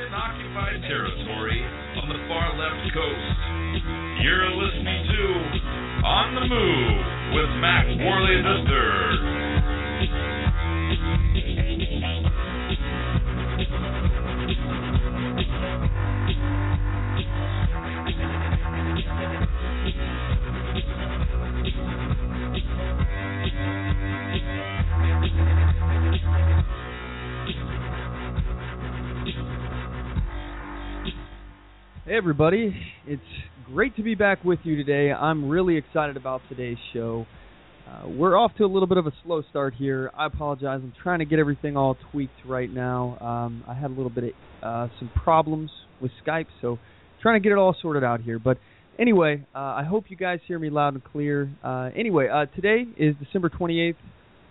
unoccupied territory on the far left coast. You're listening to On the Move with Mack, Worley III. Hey everybody, it's great to be back with you today. I'm really excited about today's show. We're off to a little bit of a slow start here. I apologize. I'm trying to get everything all tweaked right now. I had a little bit of some problems with Skype, so trying to get it all sorted out here. But anyway, I hope you guys hear me loud and clear. Today is December 28th,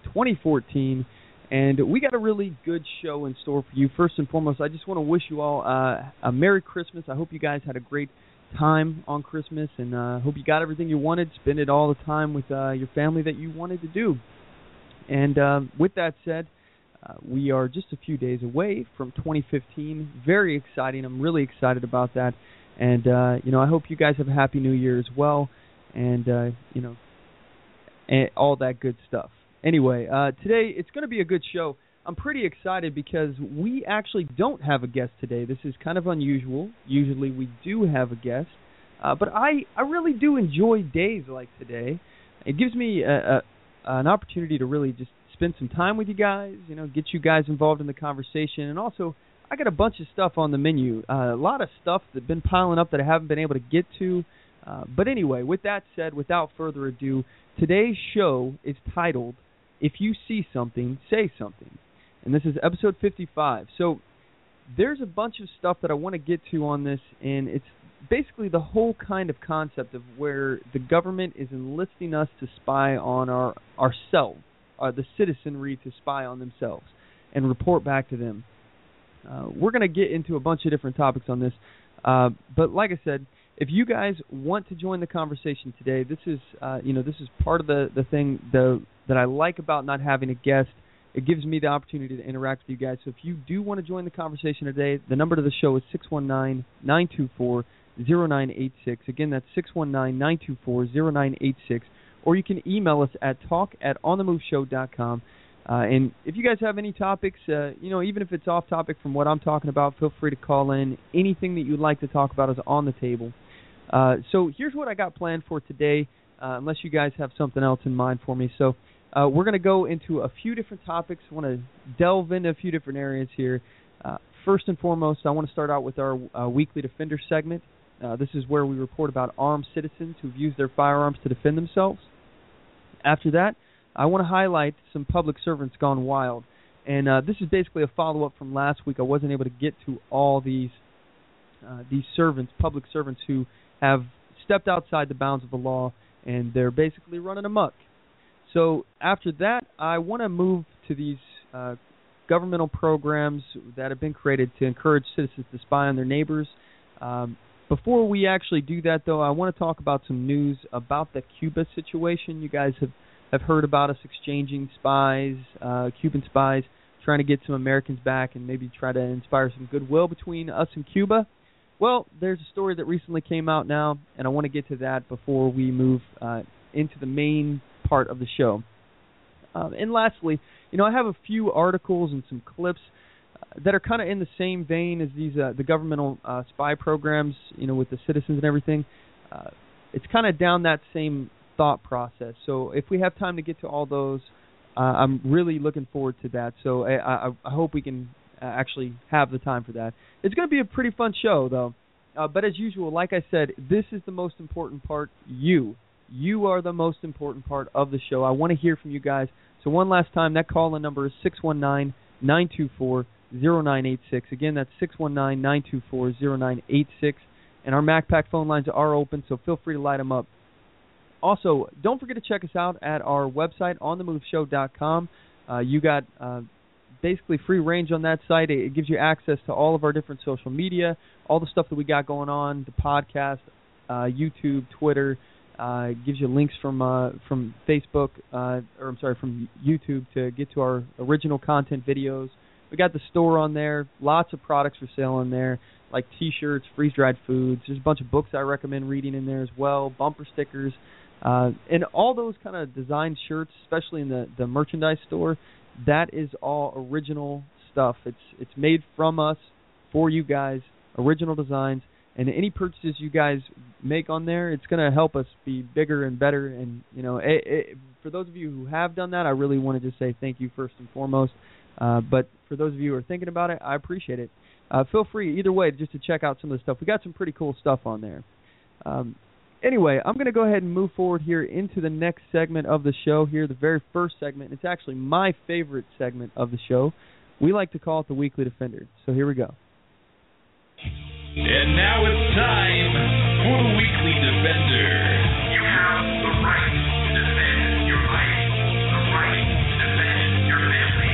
2014. And we got a really good show in store for you. First and foremost, I just want to wish you all a Merry Christmas. I hope you guys had a great time on Christmas, and hope you got everything you wanted. Spend it all the time with your family that you wanted to do. And with that said, we are just a few days away from 2015. Very exciting. I'm really excited about that. And, I hope you guys have a Happy New Year as well, and, and all that good stuff. Anyway, today it's going to be a good show. I'm pretty excited because we actually don't have a guest today. This is kind of unusual. Usually we do have a guest. But I really do enjoy days like today. It gives me an opportunity to really just spend some time with you guys, get you guys involved in the conversation. And also, I got a bunch of stuff on the menu. A lot of stuff that's been piling up that I haven't been able to get to. But anyway, with that said, without further ado, today's show is titled, If You See Something, Say Something. And this is episode 55. So there's a bunch of stuff that I want to get to on this, and it's basically the whole kind of concept of where the government is enlisting us to spy on ourselves, the citizenry to spy on themselves, and report back to them. We're going to get into a bunch of different topics on this. But like I said, if you guys want to join the conversation today, this is part of the thing that I like about not having a guest. It gives me the opportunity to interact with you guys. So if you do want to join the conversation today, the number to the show is 619-924-0986. Again, that's 619-924-0986. Or you can email us at talk@onthemoveshow.com. And if you guys have any topics, even if it's off topic from what I'm talking about, feel free to call in. Anything that you'd like to talk about is on the table. So here's what I got planned for today, unless you guys have something else in mind for me. So we're going to go into a few different topics. I want to delve into a few different areas here. First and foremost, I want to start out with our Weekly Defender segment. This is where we report about armed citizens who've used their firearms to defend themselves. After that, I want to highlight some public servants gone wild. And this is basically a follow-up from last week. I wasn't able to get to all these servants, public servants, who have stepped outside the bounds of the law, and they're basically running amok. So after that, I want to move to these governmental programs that have been created to encourage citizens to spy on their neighbors. Before we actually do that, though, I want to talk about some news about the Cuba situation. You guys have heard about us exchanging spies, Cuban spies, trying to get some Americans back and maybe try to inspire some goodwill between us and Cuba. Well, there's a story that recently came out now, and I want to get to that before we move into the main part of the show. And lastly, I have a few articles and some clips that are kind of in the same vein as these the governmental spy programs, with the citizens and everything. It's kind of down that same thought process. So if we have time to get to all those, I'm really looking forward to that. So I hope we can actually have the time for that. It's going to be a pretty fun show, though. But as usual, like I said, this is the most important part. You are the most important part of the show. I want to hear from you guys. So one last time, that call-in number is 619-924-0986. Again, that's 619-924-0986. And our MacPack phone lines are open, so feel free to light them up. Also, don't forget to check us out at our website, OnTheMoveShow.com. You got basically free range on that site. It gives you access to all of our different social media, all the stuff that we got going on, the podcast, YouTube, Twitter. It gives you links from Facebook, from YouTube to get to our original content videos. We got the store on there, lots of products for sale on there, like T-shirts, freeze-dried foods. There's a bunch of books I recommend reading in there as well, bumper stickers, and all those kind of design shirts, especially in the merchandise store. That is all original stuff. It's made from us for you guys, original designs, and any purchases you guys make on there, it's going to help us be bigger and better. And for those of you who have done that, I really want to just say thank you first and foremost. But for those of you who are thinking about it, I appreciate it. Feel free either way just to check out some of the stuff. We got some pretty cool stuff on there. Anyway, I'm going to go ahead and move forward here into the next segment of the show here, the very first segment. It's actually my favorite segment of the show. We like to call it the Weekly Defender. So here we go. And now it's time for the Weekly Defender. You have the right to defend your life, the right to defend your family,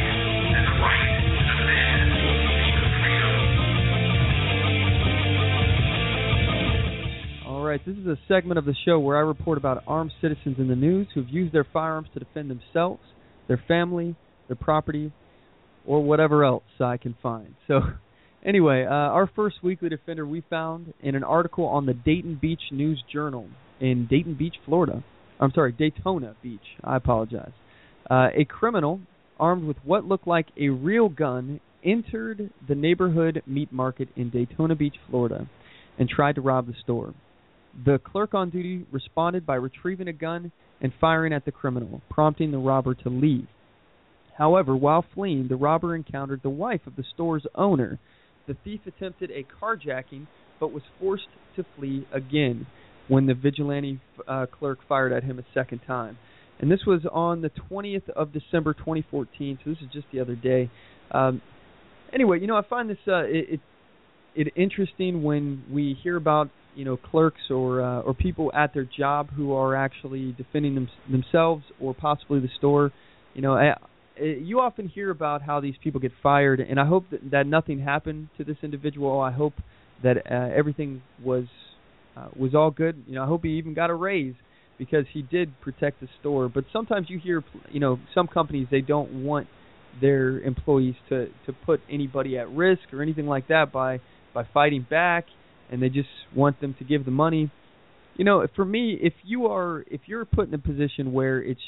and the right to defend your freedom. All right, this is a segment of the show where I report about armed citizens in the news who have used their firearms to defend themselves, their family, their property, or whatever else I can find. So anyway, our first Weekly Defender we found in an article on the Dayton Beach News Journal in Dayton Beach, Florida. I'm sorry, Daytona Beach. I apologize. A criminal armed with what looked like a real gun entered the neighborhood meat market in Daytona Beach, Florida, and tried to rob the store. The clerk on duty responded by retrieving a gun and firing at the criminal, prompting the robber to leave. However, while fleeing, the robber encountered the wife of the store's owner. The thief attempted a carjacking, but was forced to flee again when the vigilante clerk fired at him a second time. And this was on the 20th of December, 2014, so this is just the other day. Anyway, I find this it interesting when we hear about, clerks or people at their job who are actually defending themselves or possibly the store. You often hear about how these people get fired, and I hope that nothing happened to this individual. I hope that everything was all good. I hope he even got a raise because he did protect the store. But sometimes you hear, some companies, they don't want their employees to put anybody at risk or anything like that by fighting back, and they just want them to give the money. For me, if you're put in a position where it's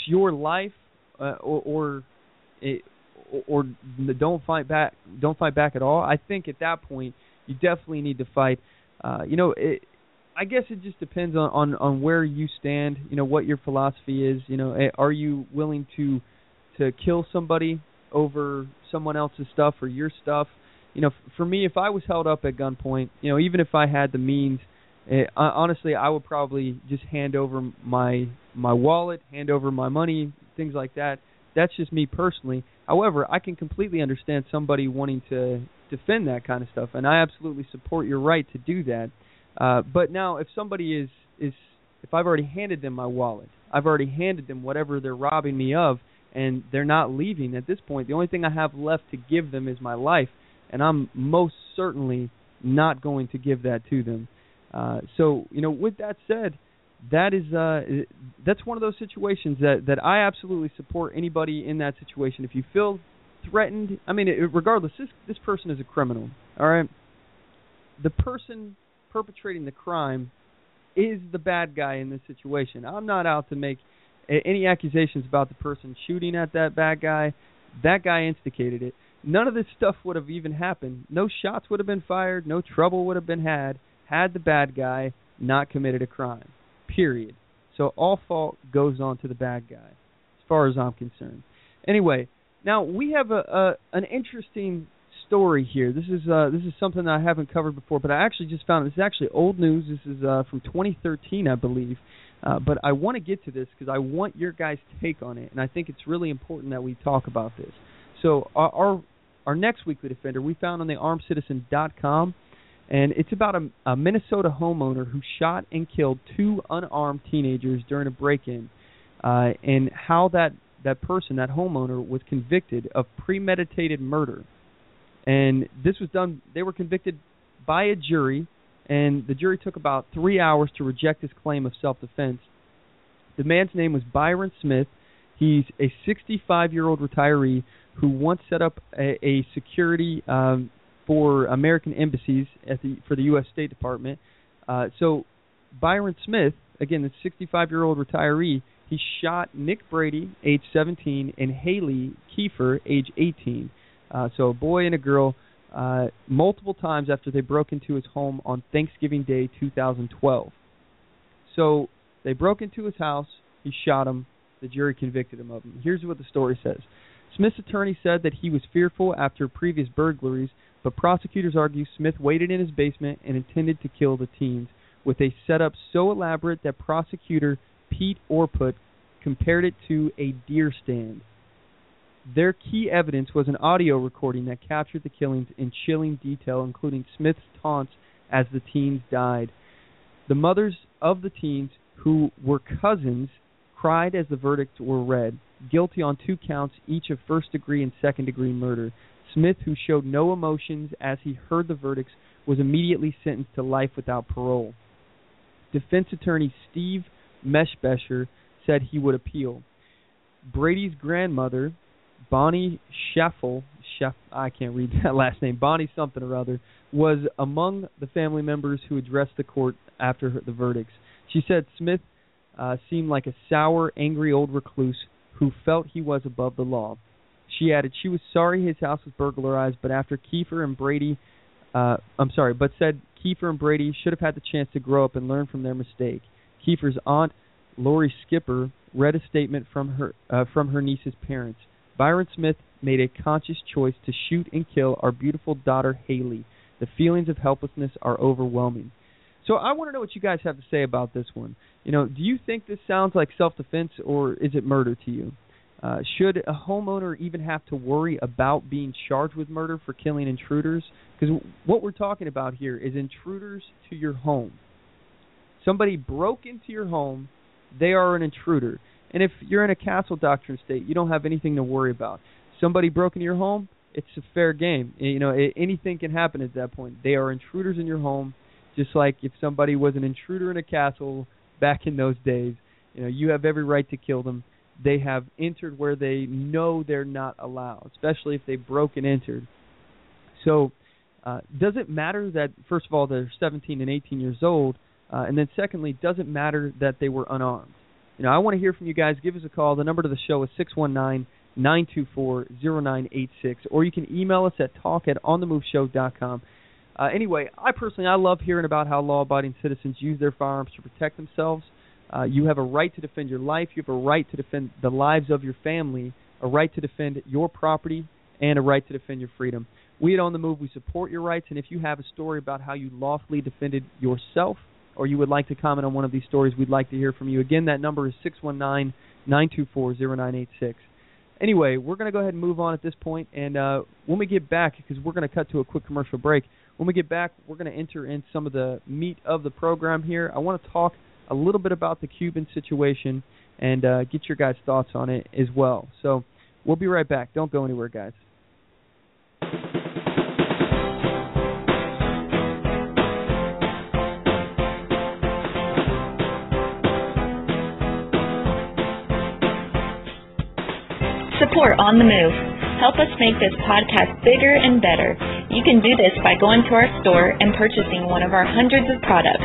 your life, or don't fight back at all, I think at that point you definitely need to fight. I guess it just depends on where you stand, what your philosophy is. Are you willing to kill somebody over someone else's stuff or your stuff? For me, if I was held up at gunpoint, even if I had the means, honestly, I would probably just hand over my wallet, hand over my money, things like that. That's just me personally. However, I can completely understand somebody wanting to defend that kind of stuff, and I absolutely support your right to do that. But now, if somebody is if I've already handed them my wallet, I've already handed them whatever they're robbing me of, and they're not leaving at this point, the only thing I have left to give them is my life, and I'm most certainly not going to give that to them. So, with that said, that's one of those situations that I absolutely support anybody in that situation. If you feel threatened, regardless, this person is a criminal, all right? The person perpetrating the crime is the bad guy in this situation. I'm not out to make any accusations about the person shooting at that bad guy. That guy instigated it. None of this stuff would have even happened. No shots would have been fired. No trouble would have been had the bad guy not committed a crime. Period. So all fault goes on to the bad guy, as far as I'm concerned. Anyway, now we have an interesting story here. This is something that I haven't covered before, but I actually just found this is actually old news. This is from 2013, I believe. But I want to get to this because I want your guys' take on it, and I think it's really important that we talk about this. So our next Weekly Defender we found on the armedcitizen.com, and it's about a Minnesota homeowner who shot and killed 2 unarmed teenagers during a break-in, and how that person, that homeowner, was convicted of premeditated murder. And this was done, they were convicted by a jury, and the jury took about 3 hours to reject his claim of self-defense. The man's name was Byron Smith. He's a 65-year-old retiree who once set up a security for American embassies for the U.S. State Department. So Byron Smith, again, the 65-year-old retiree, he shot Nick Brady, age 17, and Haley Kiefer, age 18. So a boy and a girl, multiple times after they broke into his home on Thanksgiving Day 2012. So they broke into his house, he shot him, the jury convicted him of him. Here's what the story says. Smith's attorney said that he was fearful after previous burglaries, but prosecutors argue Smith waited in his basement and intended to kill the teens with a setup so elaborate that prosecutor Pete Orput compared it to a deer stand. Their key evidence was an audio recording that captured the killings in chilling detail, including Smith's taunts as the teens died. The mothers of the teens, who were cousins, cried as the verdicts were read, guilty on 2 counts, each of first-degree and second-degree murder. Smith, who showed no emotions as he heard the verdicts, was immediately sentenced to life without parole. Defense attorney Steve Meshbesher said he would appeal. Brady's grandmother, Bonnie Scheffel, I can't read that last name, Bonnie something or other, was among the family members who addressed the court after the verdicts. She said Smith seemed like a sour, angry old recluse who felt he was above the law. She added she was sorry his house was burglarized, but said Kiefer and Brady should have had the chance to grow up and learn from their mistake. Kiefer's aunt, Lori Skipper, read a statement from her niece's parents. Byron Smith made a conscious choice to shoot and kill our beautiful daughter, Haley. The feelings of helplessness are overwhelming. So I want to know what you guys have to say about this one. You know, do you think this sounds like self-defense or is it murder to you? Should a homeowner even have to worry about being charged with murder for killing intruders? Because what we're talking about here is intruders to your home. Somebody broke into your home, they are an intruder. And if you're in a castle doctrine state, you don't have anything to worry about. Somebody broke into your home, it's a fair game. You know, anything can happen at that point. They are intruders in your home, just like if somebody was an intruder in a castle back in those days. You know, you have every right to kill them. They have entered where they know they're not allowed, especially if they broke and entered. So does it matter that, first of all, they're 17 and 18 years old, and then secondly, does it matter that they were unarmed? You know, I want to hear from you guys. Give us a call. The number to the show is 619-924-0986, or you can email us at talk@onthemoveshow.com. Anyway, I love hearing about how law-abiding citizens use their firearms to protect themselves. You have a right to defend your life. You have a right to defend the lives of your family, a right to defend your property, and a right to defend your freedom. We at On The Move, we support your rights, and if you have a story about how you lawfully defended yourself or you would like to comment on one of these stories, we'd like to hear from you. Again, that number is 619-924-0986. Anyway, we're going to go ahead and move on at this point, and when we get back, because we're going to cut to a quick commercial break, when we get back, we're going to enter in some of the meat of the program here. I want to talk a little bit about the Cuban situation and get your guys' thoughts on it as well. So we'll be right back. Don't go anywhere, guys. Support On The Move. Help us make this podcast bigger and better. You can do this by going to our store and purchasing one of our hundreds of products.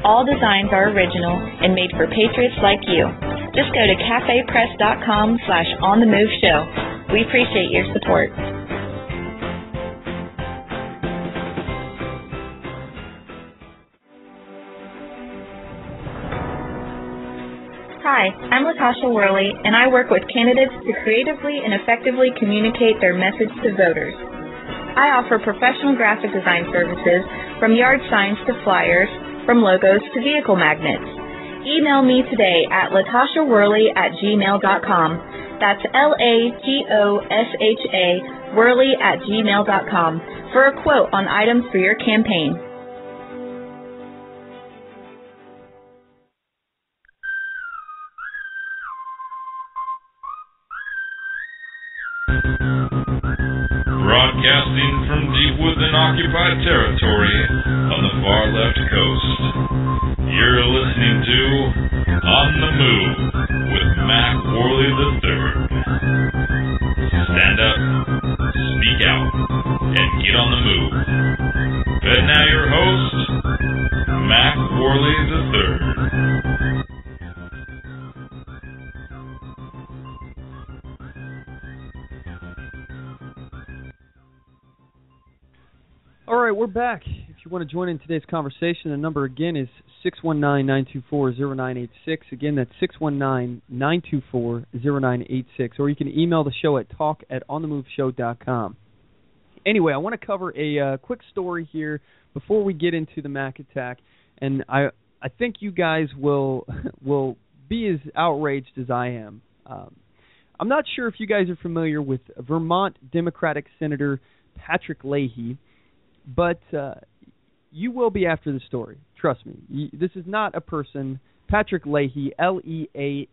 All designs are original and made for patriots like you. Just go to cafepress.com/onthemoveshow. We appreciate your support. Hi, I'm Latasha Worley, and I work with candidates to creatively and effectively communicate their message to voters. I offer professional graphic design services from yard signs to flyers, from logos to vehicle magnets. Email me today at latashaworley@gmail.com. That's LATOSHA Worley@gmail.com for a quote on items for your campaign. Broadcasting from deep within occupied territory on the far left coast. You're listening to On The Move with Mack Worley III. Stand up, speak out, and get on the move. And now your host, Mack Worley III. All right, we're back. If you want to join in today's conversation, the number again is 619-924-0986. Again, that's 619-924-0986. Or you can email the show at talk@onthemoveshow.com. Anyway, I want to cover a quick story here before we get into the Mack attack, and I think you guys will be as outraged as I am. I'm not sure if you guys are familiar with Vermont Democratic Senator Patrick Leahy, but you will be after the story. Trust me. This is not a person, Patrick Leahy, Leahy.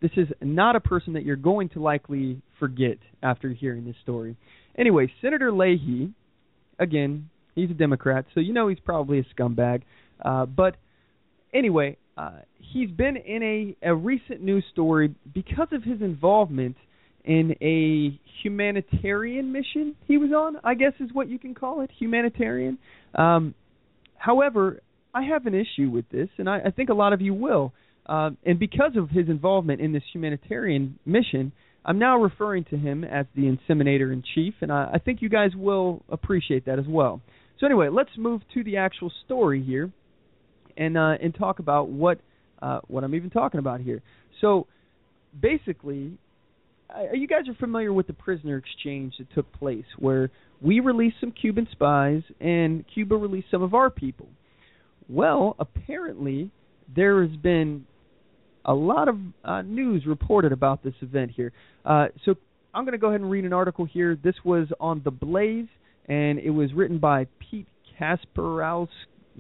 This is not a person that you're going to likely forget after hearing this story. Anyway, Senator Leahy, again, he's a Democrat, so you know he's probably a scumbag. But anyway, he's been in a recent news story because of his involvement in a humanitarian mission he was on, I guess is what you can call it, humanitarian. However, I have an issue with this, and I think a lot of you will. And because of his involvement in this humanitarian mission, I'm now referring to him as the inseminator-in-chief, and I think you guys will appreciate that as well. So anyway, let's move to the actual story here and talk about what I'm even talking about here. So basically, you guys are familiar with the prisoner exchange that took place, where we released some Cuban spies and Cuba released some of our people. Well, apparently there has been a lot of news reported about this event here. So I'm going to go ahead and read an article here. This was on The Blaze, and it was written by Pete Kasperowski.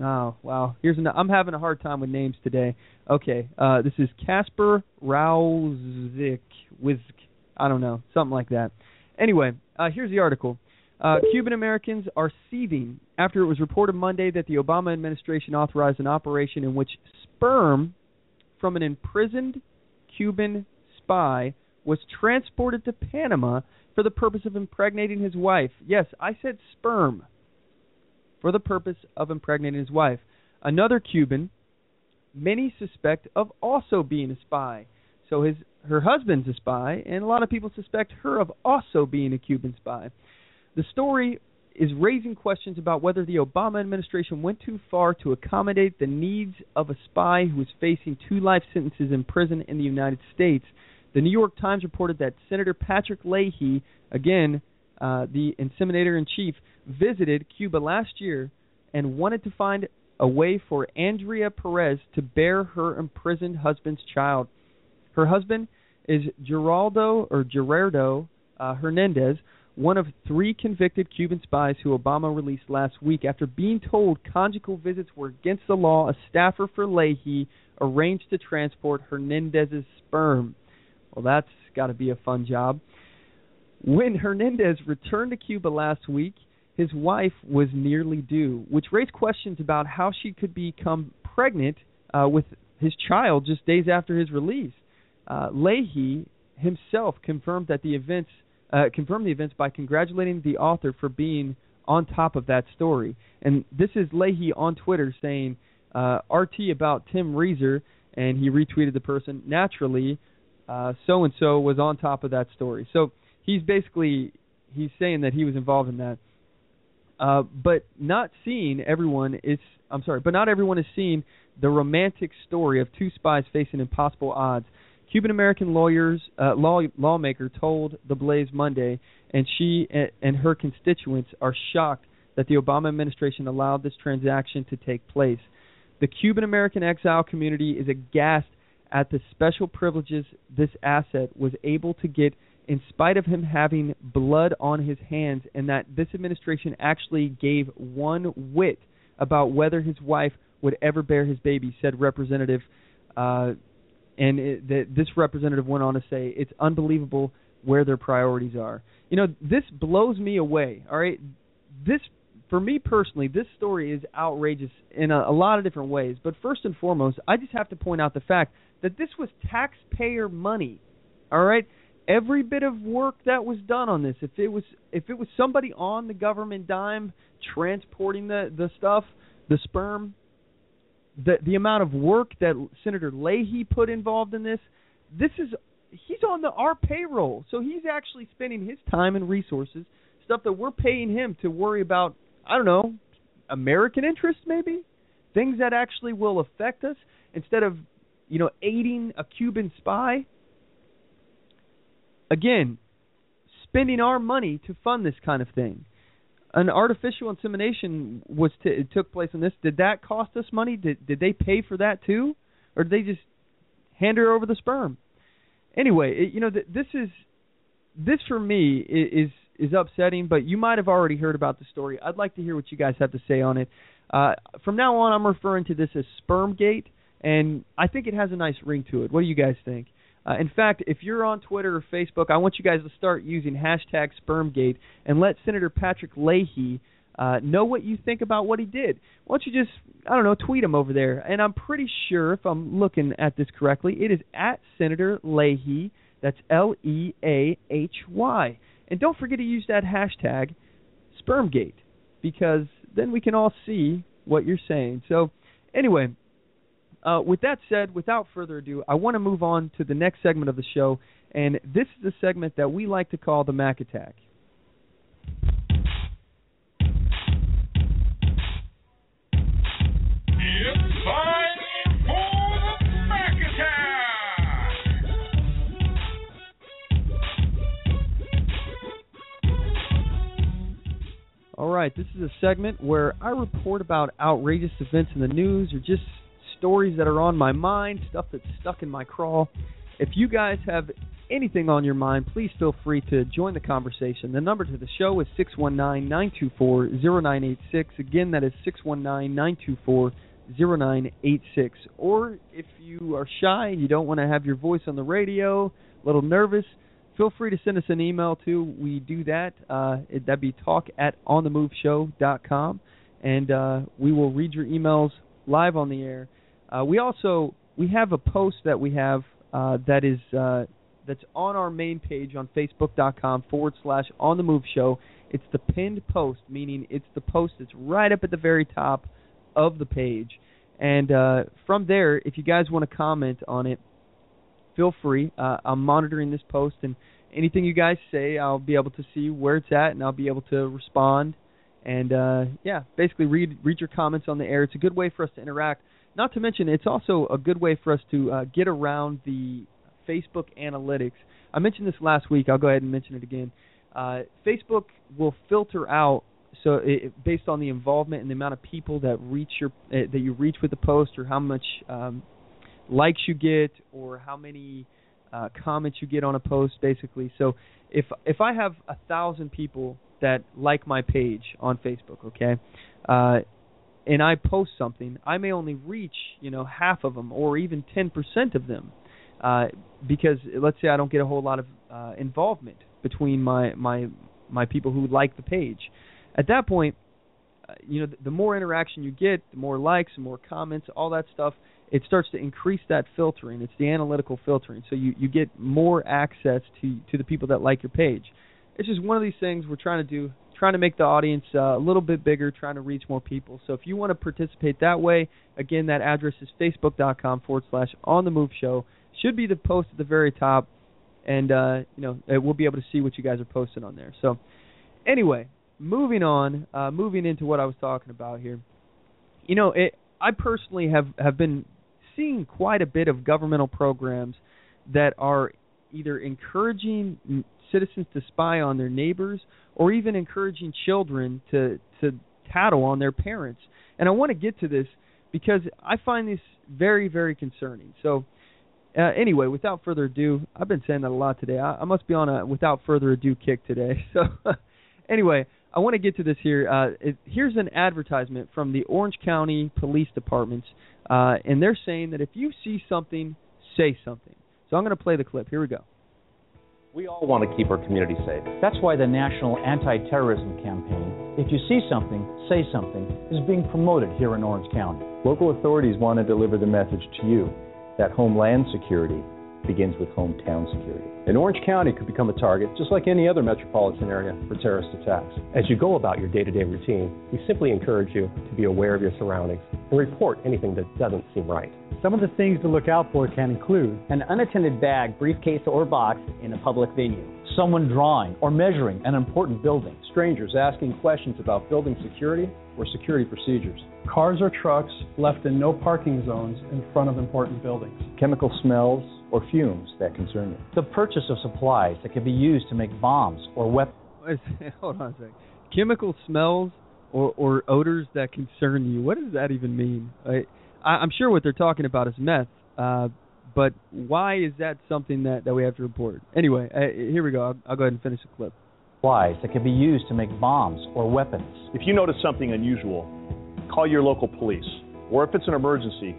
Oh, wow. I'm having a hard time with names today. Okay, this is Kasper Rauzik. I don't know, something like that. Anyway, here's the article. Cuban Americans are seething after it was reported Monday that the Obama administration authorized an operation in which sperm from an imprisoned Cuban spy was transported to Panama for the purpose of impregnating his wife. Yes, I said sperm. For the purpose of impregnating his wife. Another Cuban, many suspect of also being a spy. So her husband's a spy, and a lot of people suspect her of also being a Cuban spy. The story is raising questions about whether the Obama administration went too far to accommodate the needs of a spy who is facing 2 life sentences in prison in the United States. The New York Times reported that Senator Patrick Leahy, again, the inseminator-in-chief, visited Cuba last year and wanted to find a way for Andrea Perez to bear her imprisoned husband's child. Her husband is Gerardo Hernandez, one of 3 convicted Cuban spies who Obama released last week. After being told conjugal visits were against the law, a staffer for Leahy arranged to transport Hernandez's sperm. Well, that's got to be a fun job. When Hernandez returned to Cuba last week, his wife was nearly due, which raised questions about how she could become pregnant with his child just days after his release. Leahy himself confirmed the events by congratulating the author for being on top of that story. And this is Leahy on Twitter saying, RT about Tim Reeser, and he retweeted the person. Naturally, so-and-so was on top of that story. So he's saying that he was involved in that. But not everyone is seeing the romantic story of 2 spies facing impossible odds. Cuban-American lawmaker told The Blaze Monday, and she and her constituents are shocked that the Obama administration allowed this transaction to take place. The Cuban-American exile community is aghast at the special privileges this asset was able to get in spite of him having blood on his hands, and that this administration actually gave one whit about whether his wife would ever bear his baby, said Representative. This representative went on to say, it's unbelievable where their priorities are. You know, this blows me away, all right? For me personally, this story is outrageous in a lot of different ways. But first and foremost, I just have to point out the fact that this was taxpayer money. All right? Every bit of work that was done on this, if it was somebody on the government dime transporting the stuff, the sperm, the amount of work that Senator Leahy put involved in this he's on our payroll. So he's actually spending his time and resources, stuff that we're paying him to worry about, I don't know, American interests maybe? Things that actually will affect us instead of, aiding a Cuban spy. Again, spending our money to fund this kind of thing. An artificial insemination it took place in this. Did that cost us money? Did they pay for that too? Or did they just hand her over the sperm? Anyway, this for me is upsetting, but you might have already heard about the story. I'd like to hear what you guys have to say on it. From now on, I'm referring to this as Spermgate, and I think it has a nice ring to it. What do you guys think? In fact, if you're on Twitter or Facebook, I want you guys to start using hashtag Spermgate and let Senator Patrick Leahy know what you think about what he did. Why don't you just, tweet him over there. And I'm pretty sure, if I'm looking at this correctly, it is at Senator Leahy. That's Leahy. And don't forget to use that hashtag Spermgate, because then we can all see what you're saying. So anyway, with that said, without further ado, I want to move on to the next segment of the show, and this is the segment that we like to call the Mack Attack. It's time for the Mack Attack! All right, this is a segment where I report about outrageous events in the news or just stories that are on my mind, stuff that's stuck in my craw. If you guys have anything on your mind, please feel free to join the conversation. The number to the show is 619-924-0986. Again, that is 619-924-0986. Or if you are shy and you don't want to have your voice on the radio, a little nervous, feel free to send us an email too. We do that. That'd be talk@onthemoveshow.com, and we will read your emails live on the air. We have a post that we have that's on our main page on Facebook.com/OnTheMoveShow. It's the pinned post, meaning it's the post that's right up at the very top of the page. And from there, if you guys want to comment on it, feel free. I'm monitoring this post, and anything you guys say, I'll be able to see where it's at, and I'll be able to respond. And, basically read your comments on the air. It's a good way for us to interact. Not to mention, it's also a good way for us to get around the Facebook analytics. I mentioned this last week. I'll go ahead and mention it again. Facebook will filter out, based on the involvement and the amount of people that you reach with the post, or how much likes you get, or how many comments you get on a post, basically. So if I have 1,000 people that like my page on Facebook, okay, and I post something, I may only reach, half of them or even 10% of them, because let's say I don't get a whole lot of involvement between my people who like the page. At that point, the more interaction you get, the more likes, the more comments, all that stuff, it starts to increase that filtering. It's the analytical filtering, so you get more access to the people that like your page. It's just one of these things we're trying to do, trying to make the audience a little bit bigger, trying to reach more people. So if you want to participate that way, again, that address is facebook.com/OnTheMoveShow. Should be the post at the very top, and we'll be able to see what you guys are posting on there. So anyway, moving into what I was talking about here. I personally have been seeing quite a bit of governmental programs that are either encouraging citizens to spy on their neighbors, or even encouraging children to tattle on their parents. And I want to get to this because I find this very, very concerning. So anyway, without further ado, I've been saying that a lot today. I must be on a without further ado kick today. So anyway, I want to get to this here. Here's an advertisement from the Orange County Police Departments, and they're saying that if you see something, say something. So I'm going to play the clip. Here we go. We all want to keep our community safe. That's why the National Anti-Terrorism Campaign, If You See Something, Say Something, is being promoted here in Orange County. Local authorities want to deliver the message to you that homeland security begins with hometown security. And Orange County could become a target, just like any other metropolitan area, for terrorist attacks. As you go about your day-to-day routine, we simply encourage you to be aware of your surroundings and report anything that doesn't seem right. Some of the things to look out for can include an unattended bag, briefcase, or box in a public venue. Someone drawing or measuring an important building. Strangers asking questions about building security or security procedures. Cars or trucks left in no parking zones in front of important buildings. Chemical smells or fumes that concern you. The purchase of supplies that can be used to make bombs or weapons. Hold on a second. Chemical smells or odors that concern you. What does that even mean? I'm sure what they're talking about is meth, but why is that something that we have to report? Anyway, here we go. I'll go ahead and finish the clip. Supplies that can be used to make bombs or weapons. If you notice something unusual, call your local police. Or if it's an emergency,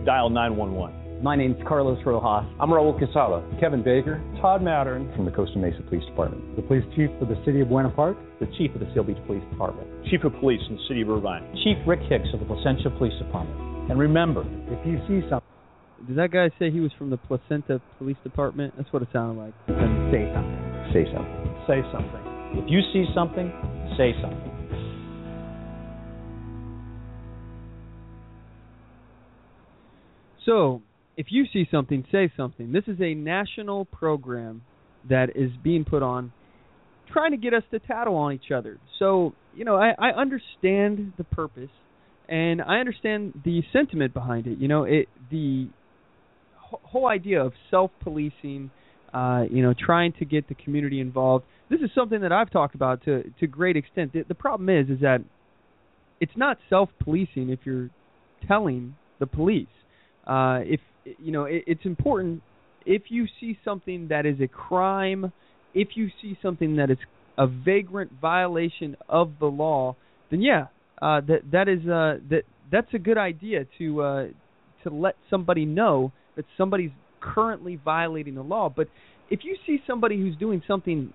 dial 911. My name's Carlos Rojas. I'm Raul Quesada. Kevin Baker. Todd Mattern. From the Costa Mesa Police Department. the police chief for the city of Buena Park, The Chief of the Seal Beach Police Department. Chief of Police in the city of Irvine. Chief Rick Hicks of the Placentia Police Department. And remember, if you see something, Did that guy say he was from the Placenta Police Department? That's what it sounded like. then say something. Say something. Say something. if you see something, say something. So, if you see something, say something. This is a national program that is being put on trying to get us to tattle on each other. So, I understand the purpose, and I understand the sentiment behind it. The whole idea of self-policing, trying to get the community involved. This is something that I've talked about to great extent. The problem is that it's not self-policing if you're telling the police. It's important if you see something that is a crime, if you see something that is a vagrant violation of the law, then that's a good idea to let somebody know that somebody's currently violating the law. But if you see somebody who's doing something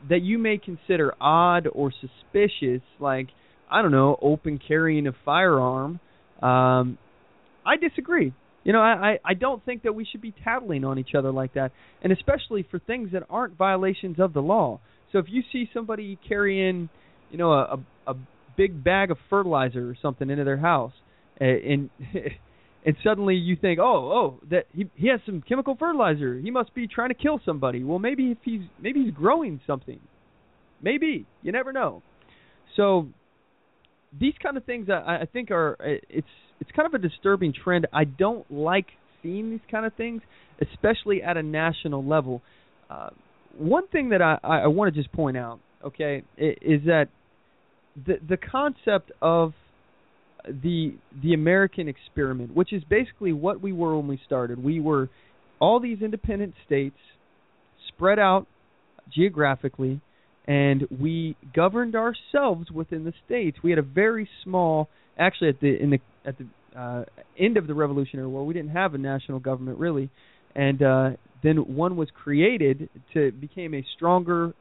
that you may consider odd or suspicious, like, I don't know, open carrying a firearm, I disagree. I don't think that we should be tattling on each other like that, and especially for things that aren't violations of the law. So if you see somebody carrying, a big bag of fertilizer or something into their house, and suddenly you think, that he has some chemical fertilizer, he must be trying to kill somebody. Well, maybe he's growing something. Maybe, you never know. So these kind of things I think it's kind of a disturbing trend. I don't like seeing these kind of things, especially at a national level. One thing that I want to just point out, okay, is that the concept of the American experiment, which is basically what we were when we started. We were all these independent states spread out geographically, and we governed ourselves within the states. We had a very small, actually at the end of the Revolutionary War, we didn't have a national government really, and then one was created to become a stronger,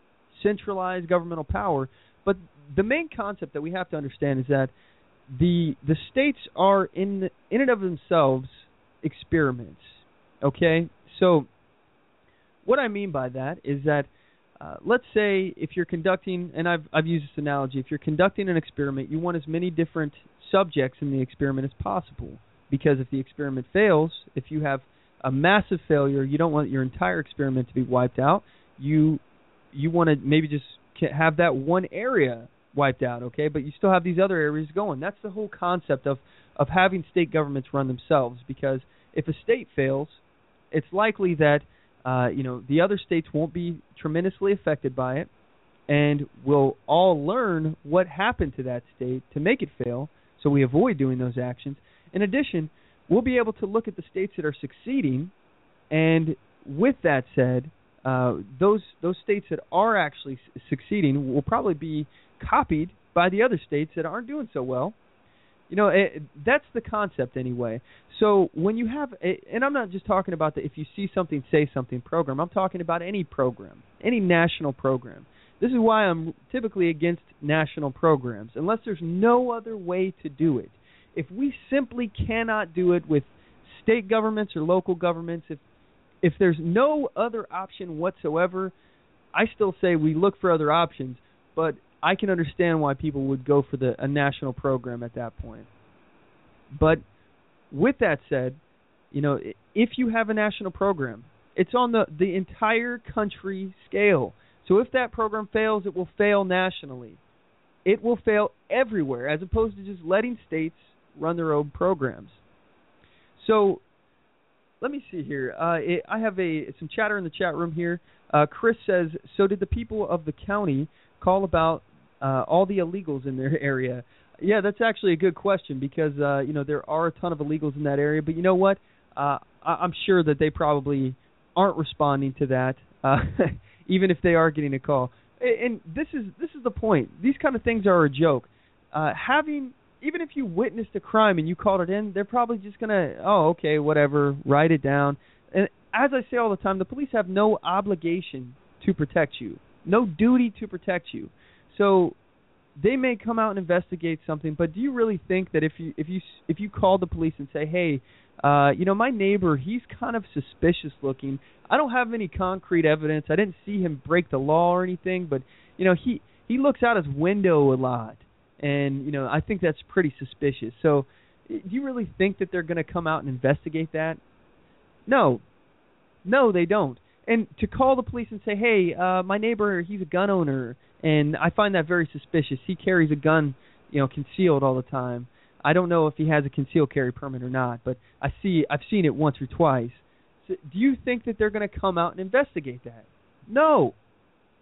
centralized governmental power. But the main concept that we have to understand is that the states are in and of themselves experiments. Okay, so what I mean by that is that let's say if you're conducting, and I've used this analogy, if you're conducting an experiment, you want as many different subjects in the experiment as possible, because if the experiment fails, if you have a massive failure, you don't want your entire experiment to be wiped out. You want to maybe just have that one area wiped out, okay? But you still have these other areas going. That's the whole concept of having state governments run themselves, because if a state fails, it's likely that the other states won't be tremendously affected by it, and we'll all learn what happened to that state to make it fail, so we avoid doing those actions. In addition, we'll be able to look at the states that are succeeding, and with that said, those states that are actually succeeding will probably be copied by the other states that aren't doing so well. That's the concept anyway. So when you have, and I'm not just talking about the if you see something, say something program. I'm talking about any program, any national program. This is why I'm typically against national programs, unless there's no other way to do it. If we simply cannot do it with state governments or local governments, if there's no other option whatsoever, I still say we look for other options, but I can understand why people would go for a national program at that point. But with that said, if you have a national program, it's on the entire country scale. So if that program fails, it will fail nationally. It will fail everywhere, as opposed to just letting states run their own programs. So let me see here. I have some chatter in the chat room here. Chris says, so did the people of the county call about all the illegals in their area? Yeah, that's actually a good question because, there are a ton of illegals in that area. But you know what? I'm sure that they probably aren't responding to that, even if they are getting a call. And this is the point. These kind of things are a joke. Even if you witnessed a crime and you called it in, they're probably just going to, okay, whatever, write it down. And as I say all the time, the police have no obligation to protect you, no duty to protect you. So they may come out and investigate something, but do you really think that if you call the police and say, hey, my neighbor, he's kind of suspicious looking. I don't have any concrete evidence. I didn't see him break the law or anything, but he looks out his window a lot, and I think that's pretty suspicious. So, do you really think that they're going to come out and investigate that? No, they don't. And to call the police and say, hey, my neighbor, he's a gun owner, and I find that very suspicious. He carries a gun, concealed all the time. I don't know if he has a concealed carry permit or not, but I've seen it once or twice. So do you think that they're going to come out and investigate that? No.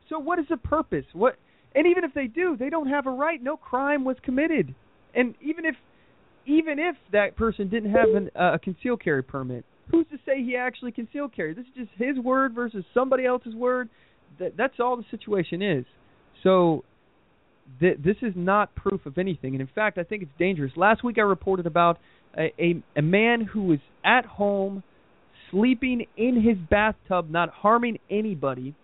So what is the purpose? And even if they do, they don't have a right. No crime was committed. And even if that person didn't have a concealed carry permit, who's to say he actually concealed carry? This is just his word versus somebody else's word. That's all the situation is. So this is not proof of anything. And in fact, I think it's dangerous. Last week I reported about a man who was at home sleeping in his bathtub, not harming anybody,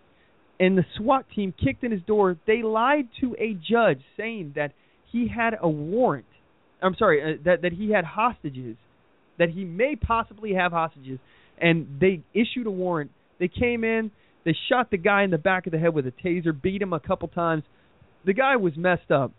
and the SWAT team kicked in his door. They lied to a judge saying that he had a warrant. I'm sorry, that he had hostages, that he may possibly have hostages, and they issued a warrant. They came in, they shot the guy in the back of the head with a taser, beat him a couple times. The guy was messed up.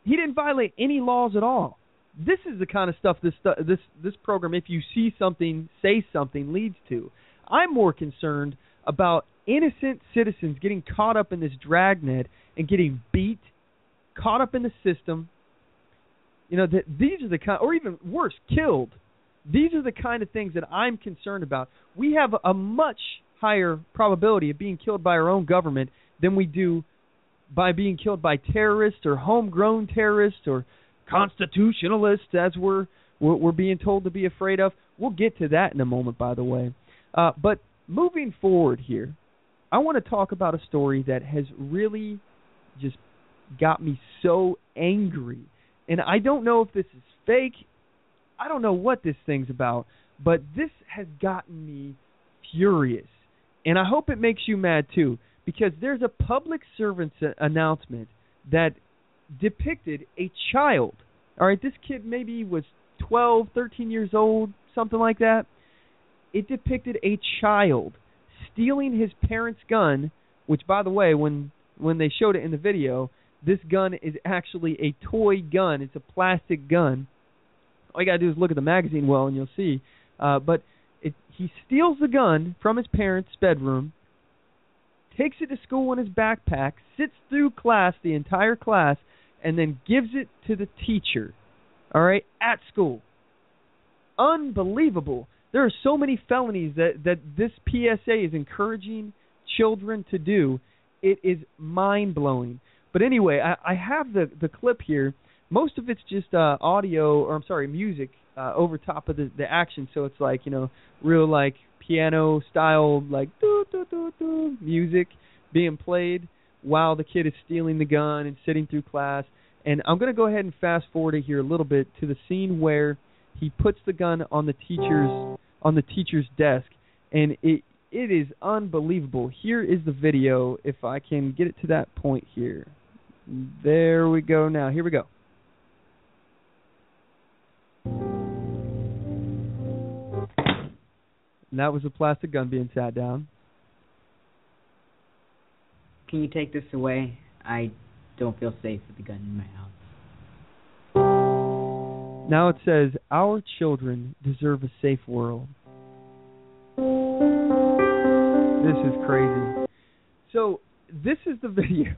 He didn't violate any laws at all. This is the kind of stuff this program, if you see something, say something, leads to. I'm more concerned about innocent citizens getting caught up in this dragnet and getting beat, caught up in the system. These are the kind, or even worse, killed. These are the kind of things that I'm concerned about. We have a much higher probability of being killed by our own government than we do by being killed by terrorists or homegrown terrorists or constitutionalists, as we're being told to be afraid of. We'll get to that in a moment, by the way. But moving forward here, I want to talk about a story that has really just got me so angry. And I don't know if this is fake. I don't know what this thing's about. But this has gotten me furious. And I hope it makes you mad too. Because there's a public servant's announcement that depicted a child. All right, this kid maybe was 12, 13 years old, something like that. It depicted a child stealing his parents' gun, which, by the way, when they showed it in the video, this gun is actually a toy gun. It's a plastic gun. All you got to do is look at the magazine well, and you'll see. But he steals the gun from his parents' bedroom, takes it to school in his backpack, sits through class, the entire class, and then gives it to the teacher, all right, at school. Unbelievable. There are so many felonies that this PSA is encouraging children to do. It is mind-blowing. But anyway, I have the clip here. Most of it's just music over top of the action, so it's like, real like piano style, like do music being played while the kid is stealing the gun and sitting through class. And I'm going to go ahead and fast forward it here a little bit to the scene where he puts the gun on the teacher's desk, and it is unbelievable. Here is the video, if I can get it to that point here. There we go. Now here we go. And that was a plastic gun being sat down. Can you take this away? I don't feel safe with the gun in my house. Now it says, our children deserve a safe world. This is crazy. So, this is the video.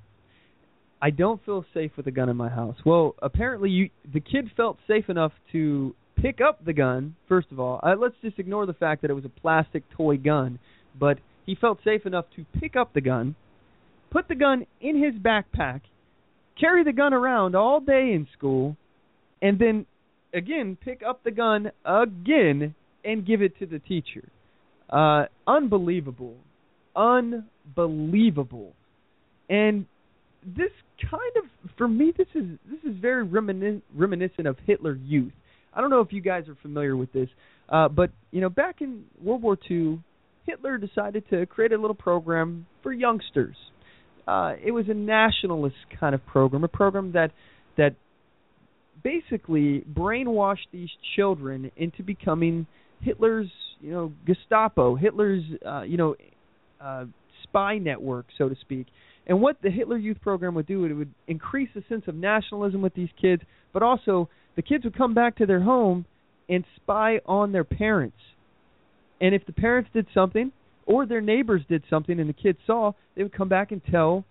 I don't feel safe with a gun in my house. Well, apparently the kid felt safe enough to pick up the gun, first of all. Let's just ignore the fact that it was a plastic toy gun. But he felt safe enough to pick up the gun, put the gun in his backpack, carry the gun around all day in school, and then, again, pick up the gun again and give it to the teacher. Unbelievable. Unbelievable. And this kind of, for me, this is very reminiscent of Hitler Youth. I don't know if you guys are familiar with this, but, you know, back in World War II, Hitler decided to create a little program for youngsters. It was a nationalist kind of program, a program that basically brainwashed these children into becoming Hitler's, you know, Gestapo, Hitler's, spy network, so to speak. And what the Hitler Youth Program would do, it would increase the sense of nationalism with these kids, but also the kids would come back to their home and spy on their parents. And if the parents did something, or their neighbors did something and the kids saw, they would come back and tell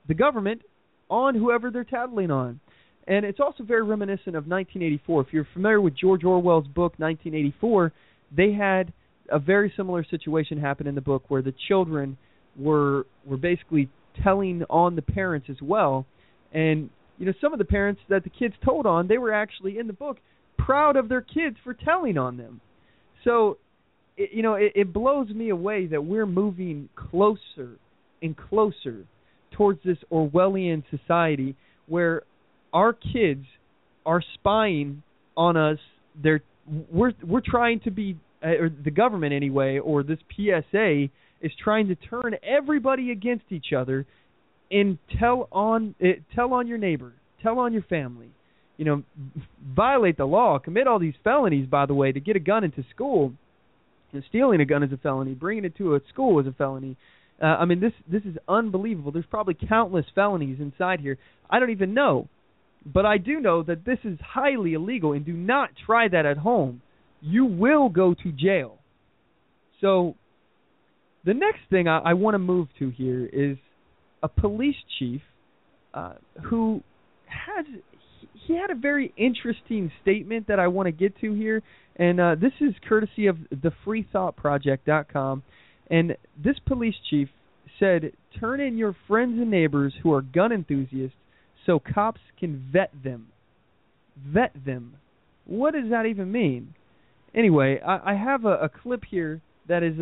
the government on whoever they're tattling on. And it's also very reminiscent of 1984. If you're familiar with George Orwell's book, 1984, they had a very similar situation happen in the book where the children were basically telling on the parents as well. And, you know, some of the parents that the kids told on, they were actually in the book proud of their kids for telling on them. So, it blows me away that we're moving closer and closer towards this Orwellian society where our kids are spying on us. We're trying to be, or the government anyway, or this PSA is trying to turn everybody against each other and tell on your neighbor, tell on your family, you know, violate the law, commit all these felonies, by the way, to get a gun into school. You know, stealing a gun is a felony, bringing it to a school is a felony. I mean, this is unbelievable. There's probably countless felonies inside here. I don't even know. But I do know that this is highly illegal, and do not try that at home. You will go to jail. So the next thing I want to move to here is a police chief who he had a very interesting statement that I want to get to here. And this is courtesy of thefreethoughtproject.com. And this police chief said, turn in your friends and neighbors who are gun enthusiasts so cops can vet them. Vet them. What does that even mean? Anyway, I have a clip here that is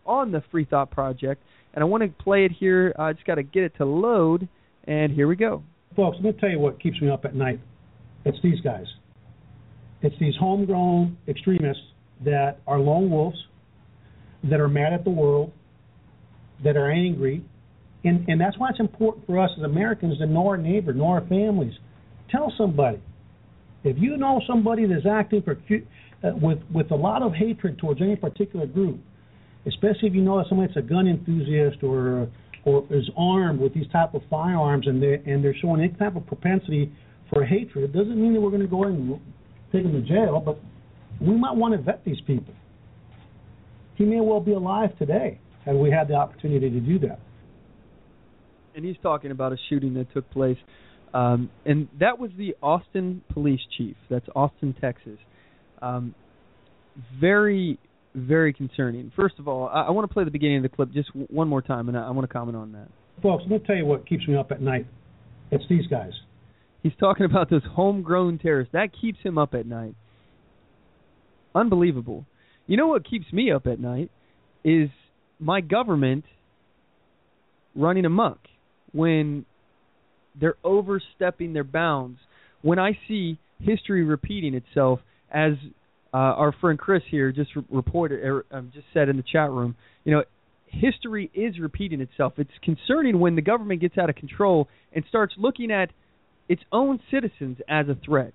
on the Free Thought Project, and I want to play it here. I just got to get it to load, and here we go. Folks, let me tell you what keeps me up at night. It's these guys. It's these homegrown extremists that are lone wolves, that are mad at the world, that are angry. And that's why it's important for us as Americans to know our neighbor, know our families. Tell somebody. If you know somebody that's acting with a lot of hatred towards any particular group, especially if you know that somebody that's a gun enthusiast or is armed with these type of firearms and they're showing any type of propensity for hatred, it doesn't mean that we're going to go and take them to jail, but we might want to vet these people. He may well be alive today had we had the opportunity to do that. And he's talking about a shooting that took place. And that was the Austin police chief. That's Austin, Texas. Very, very concerning. First of all, I want to play the beginning of the clip just one more time, and I want to comment on that. Folks, let me tell you what keeps me up at night. It's these guys. He's talking about this homegrown terrorist. That keeps him up at night. Unbelievable. You know what keeps me up at night is my government running amok when they're overstepping their bounds. When I see history repeating itself, as our friend Chris here just just said in the chat room, you know, history is repeating itself. It's concerning when the government gets out of control and starts looking at its own citizens as a threat.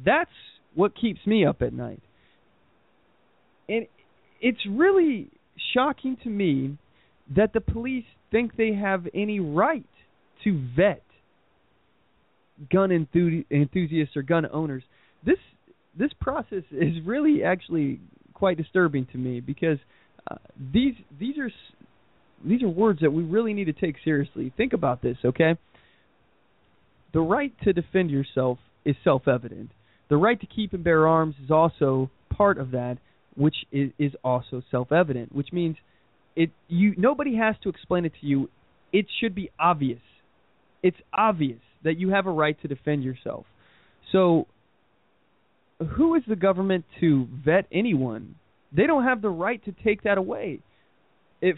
That's what keeps me up at night. And it's really shocking to me that the police think they have any right to vet gun enthusiasts or gun owners. This process is really actually quite disturbing to me, because these are words that we really need to take seriously. Think about this, okay? The right to defend yourself is self-evident. The right to keep and bear arms is also part of that, which is also self-evident, which means nobody has to explain it to you. It should be obvious. It's obvious that you have a right to defend yourself. So who is the government to vet anyone? They don't have the right to take that away.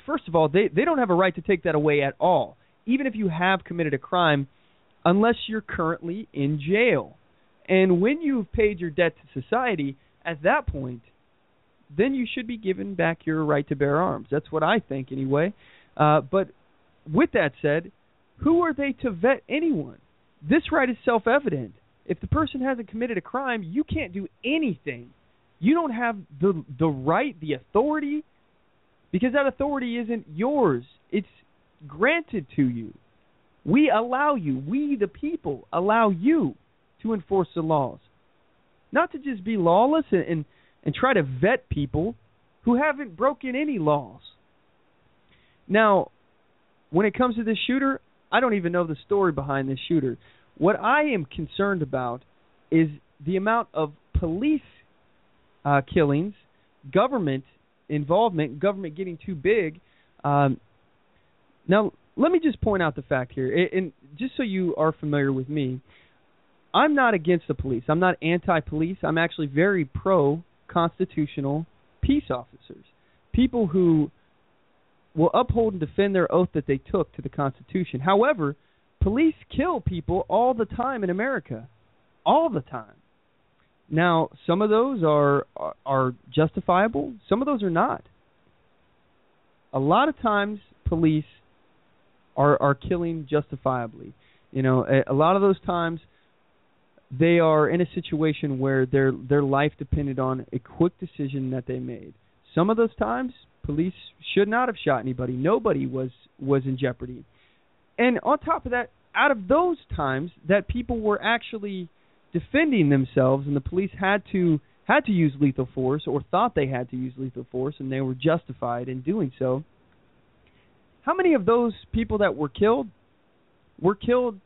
First of all, they don't have a right to take that away at all, even if you have committed a crime, unless you're currently in jail. And when you've paid your debt to society, at that point, then you should be given back your right to bear arms. That's what I think anyway. But with that said, who are they to vet anyone? This right is self-evident. If the person hasn't committed a crime, you can't do anything. You don't have the right, the authority, because that authority isn't yours. It's granted to you. We the people, allow you to enforce the laws. Not to just be lawless and try to vet people who haven't broken any laws. Now, when it comes to this shooter, I don't even know the story behind this shooter. What I am concerned about is the amount of police killings, government involvement, government getting too big. Now, let me just point out the fact here, and just so you are familiar with me, I'm not against the police. I'm not anti-police. I'm actually very pro-constitutional peace officers, people who will uphold and defend their oath that they took to the Constitution. However, police kill people all the time in America, all the time. Now, some of those are justifiable. Some of those are not. A lot of times, police are killing justifiably. You know, a lot of those times, they are in a situation where their life depended on a quick decision that they made. Some of those times, police should not have shot anybody. Nobody was in jeopardy. And on top of that, out of those times that people were actually defending themselves and the police had to use lethal force or thought they had to use lethal force and they were justified in doing so, how many of those people that were killed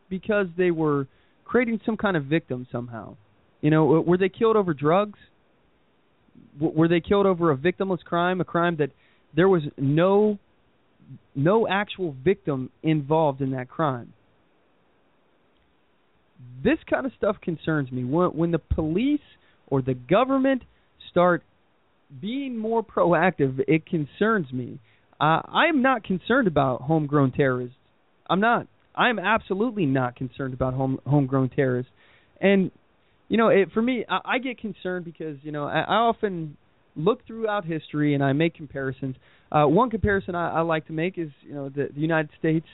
because they were creating some kind of victim somehow? You know, were they killed over drugs? Were they killed over a victimless crime, a crime that there was no actual victim involved in that crime? This kind of stuff concerns me. When the police or the government start being more proactive, it concerns me. I am not concerned about homegrown terrorists. I'm not. I am absolutely not concerned about homegrown terrorists. And, you know, for me, I get concerned because, you know, I often look throughout history and I make comparisons. One comparison I like to make is, you know, the United States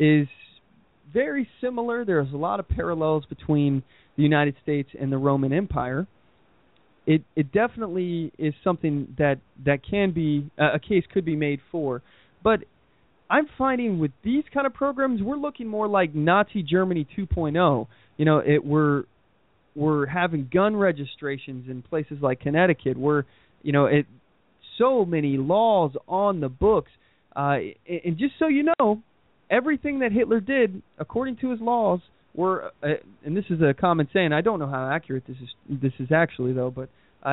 is very similar. There's a lot of parallels between the United States and the Roman Empire. It definitely is something that can be, a case could be made for. But I'm finding with these kind of programs, we're looking more like Nazi Germany 2.0. You know, we're having gun registrations in places like Connecticut. You know, so many laws on the books. And just so you know, everything that Hitler did, according to his laws, were, and this is a common saying, I don't know how accurate this is actually, though, but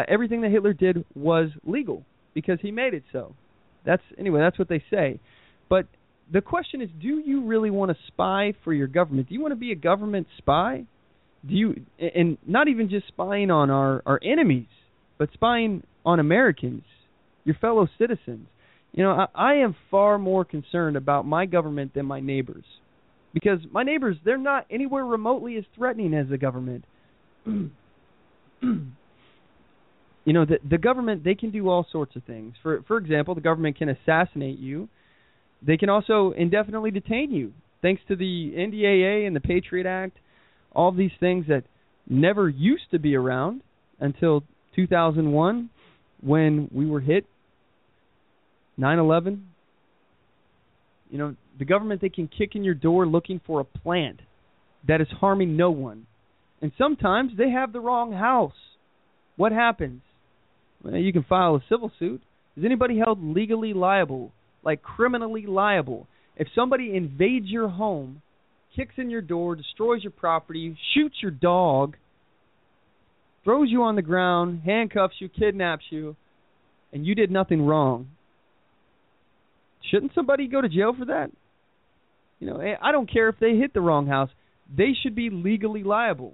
everything that Hitler did was legal because he made it so. That's what they say. But the question is, do you really want to spy for your government? Do you want to be a government spy? And not even just spying on our enemies, but spying on Americans, your fellow citizens? You know, I am far more concerned about my government than my neighbors. Because my neighbors, they're not anywhere remotely as threatening as the government. You know, the government, they can do all sorts of things. For example, the government can assassinate you. They can also indefinitely detain you. Thanks to the NDAA and the Patriot Act, all these things that never used to be around until 2001 when we were hit 9/11. You know, the government, they can kick in your door looking for a plant that is harming no one. And sometimes they have the wrong house. What happens? Well, you can file a civil suit. Is anybody held legally liable, like criminally liable? If somebody invades your home, kicks in your door, destroys your property, shoots your dog, throws you on the ground, handcuffs you, kidnaps you, and you did nothing wrong, shouldn't somebody go to jail for that? You know, I don't care if they hit the wrong house. They should be legally liable.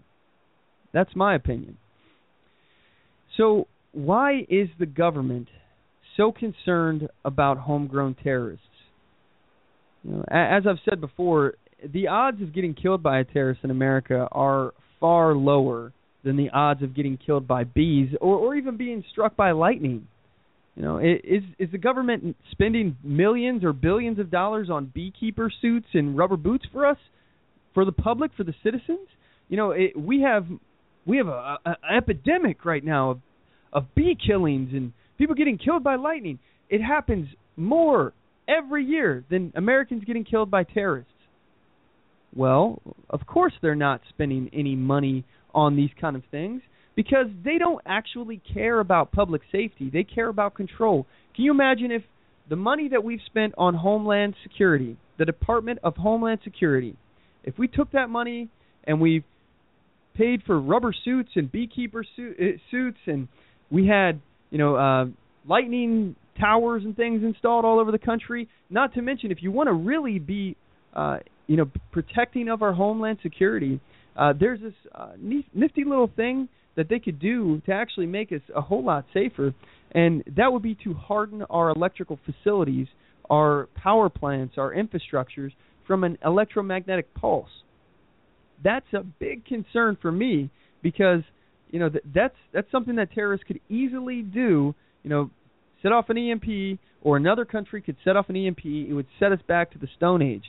That's my opinion. So why is the government so concerned about homegrown terrorists? You know, as I've said before, the odds of getting killed by a terrorist in America are far lower than the odds of getting killed by bees or even being struck by lightning. You know, is the government spending millions or billions of dollars on beekeeper suits and rubber boots for us, for the public, for the citizens? You know, we have an epidemic right now of bee killings and people getting killed by lightning. It happens more every year than Americans getting killed by terrorists. Well, of course they're not spending any money on these kind of things because they don't actually care about public safety. They care about control. Can you imagine if the money that we've spent on Homeland Security, the Department of Homeland Security, if we took that money and we paid for rubber suits and beekeeper suits and we had, you know, lightning towers and things installed all over the country, not to mention if you want to really be, you know, protecting of our Homeland Security, there's this nifty little thing that they could do to actually make us a whole lot safer, and that would be to harden our electrical facilities, our power plants, our infrastructures from an electromagnetic pulse. That's a big concern for me because, you know, that's something that terrorists could easily do. You know, set off an EMP, or another country could set off an EMP. It would set us back to the Stone Age.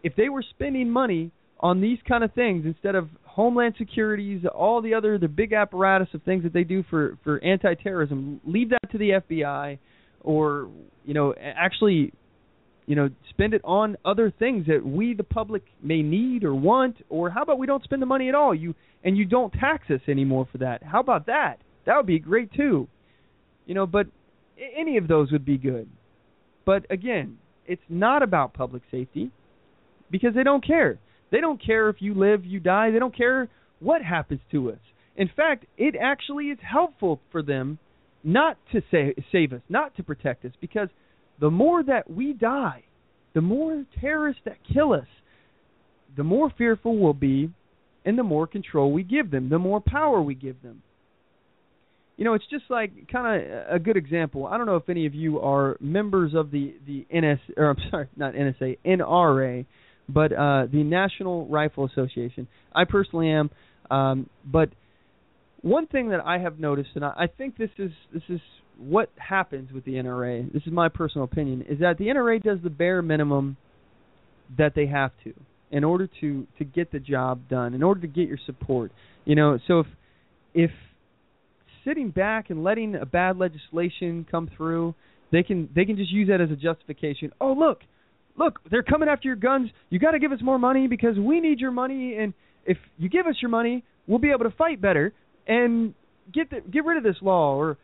If they were spending money on these kind of things instead of Homeland Securities, all the big apparatus of things that they do for anti-terrorism, leave that to the FBI, or, you know, actually, you know, spend it on other things that we, the public, may need or want. Or how about we don't spend the money at all? You don't tax us anymore for that. How about that? That would be great too. You know, but any of those would be good. But again, it's not about public safety because they don't care. They don't care if you live, you die. They don't care what happens to us. In fact, it actually is helpful for them not to save us, not to protect us, because the more that we die, the more terrorists that kill us, the more fearful we'll be, and the more control we give them, the more power we give them. You know, it's just like kind of a good example. I don't know if any of you are members of the NRA, but the National Rifle Association. I personally am. But one thing that I have noticed, and I think this is what happens with the NRA, this is my personal opinion, is that the NRA does the bare minimum that they have to in order to get the job done, in order to get your support. You know, so if sitting back and letting a bad legislation come through, they can just use that as a justification. Oh, look, they're coming after your guns. You got to give us more money because we need your money, and if you give us your money, we'll be able to fight better and get rid of this law, or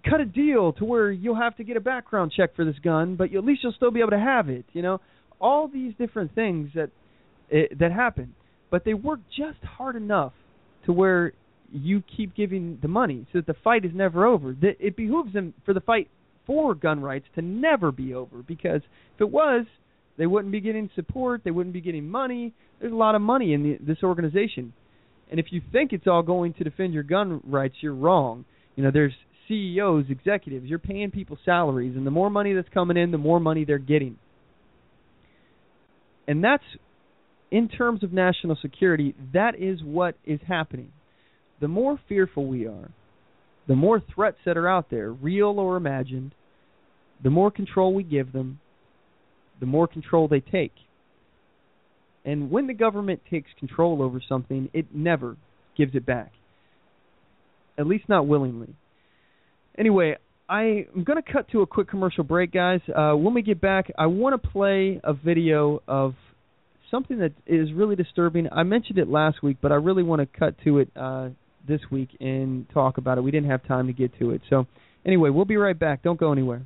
cut a deal to where you'll have to get a background check for this gun, but at least you'll still be able to have it. You know, all these different things that happen, but they work just hard enough to where you keep giving the money so that the fight is never over. It behooves them for the fight for gun rights to never be over, because if it was, they wouldn't be getting support, they wouldn't be getting money. There's a lot of money in this organization. And if you think it's all going to defend your gun rights, you're wrong. You know, there's CEOs, executives, you're paying people salaries, and the more money that's coming in, the more money they're getting. And that's, in terms of national security, that is what is happening. The more fearful we are, the more threats that are out there, real or imagined, the more control we give them, the more control they take. And when the government takes control over something, it never gives it back. At least not willingly. Anyway, I'm going to cut to a quick commercial break, guys. When we get back, I want to play a video of something that is really disturbing. I mentioned it last week, but I really want to cut to it this week and talk about it. We didn't have time to get to it. So anyway, we'll be right back. Don't go anywhere.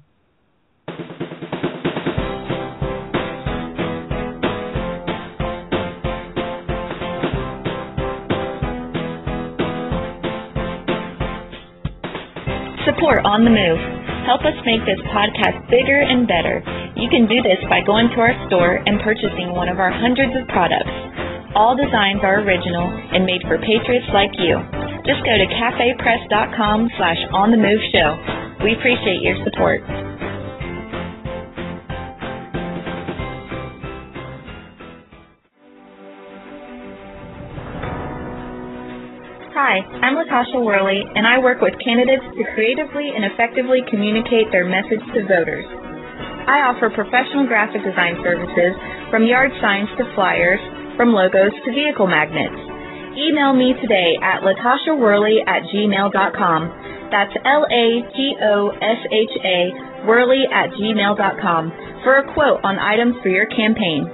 Support On The Move. Help us make this podcast bigger and better. You can do this by going to our store and purchasing one of our hundreds of products. All designs are original and made for patriots like you. Just go to cafepress.com/onthemoveshow. We appreciate your support. Hi, I'm Latasha Worley, and I work with candidates to creatively and effectively communicate their message to voters. I offer professional graphic design services from yard signs to flyers, from logos to vehicle magnets. Email me today at latashaworley@gmail.com. That's LAGOSHA Worley@gmail.com for a quote on items for your campaign.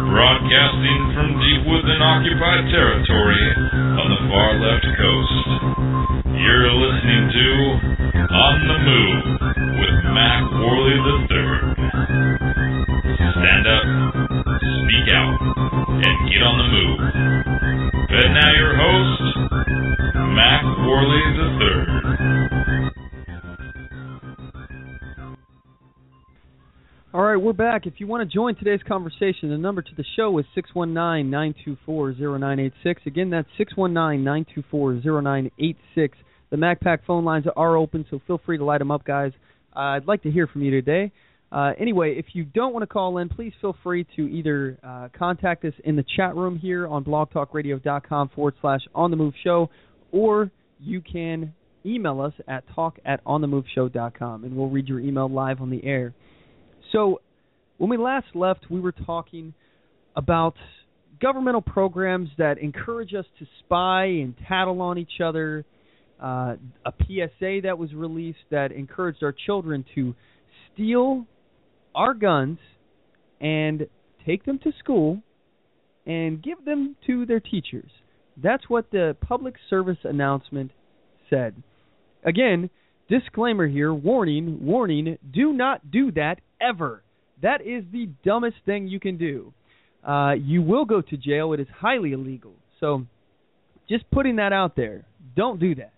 Broadcasting from deep within occupied territory on the far left coast. You're listening to On the Move with Mack Worley III. Stand up, speak out, and get on the move. And now your host, Mack Worley III. All right, we're back. If you want to join today's conversation, the number to the show is 619-924-0986. Again, that's 619-924-0986. The MacPack phone lines are open, so feel free to light them up, guys. I'd like to hear from you today. Anyway, if you don't want to call in, please feel free to either contact us in the chat room here on blogtalkradio.com/onthemoveshow, or you can email us at talk@onthemoveshow.com, and we'll read your email live on the air. So when we last left, we were talking about governmental programs that encourage us to spy and tattle on each other, a PSA that was released that encouraged our children to steal our guns and take them to school and give them to their teachers. That's what the public service announcement said. Again, disclaimer here, warning, warning, do not do that ever. That is the dumbest thing you can do. You will go to jail. It is highly illegal. So just putting that out there. Don't do that.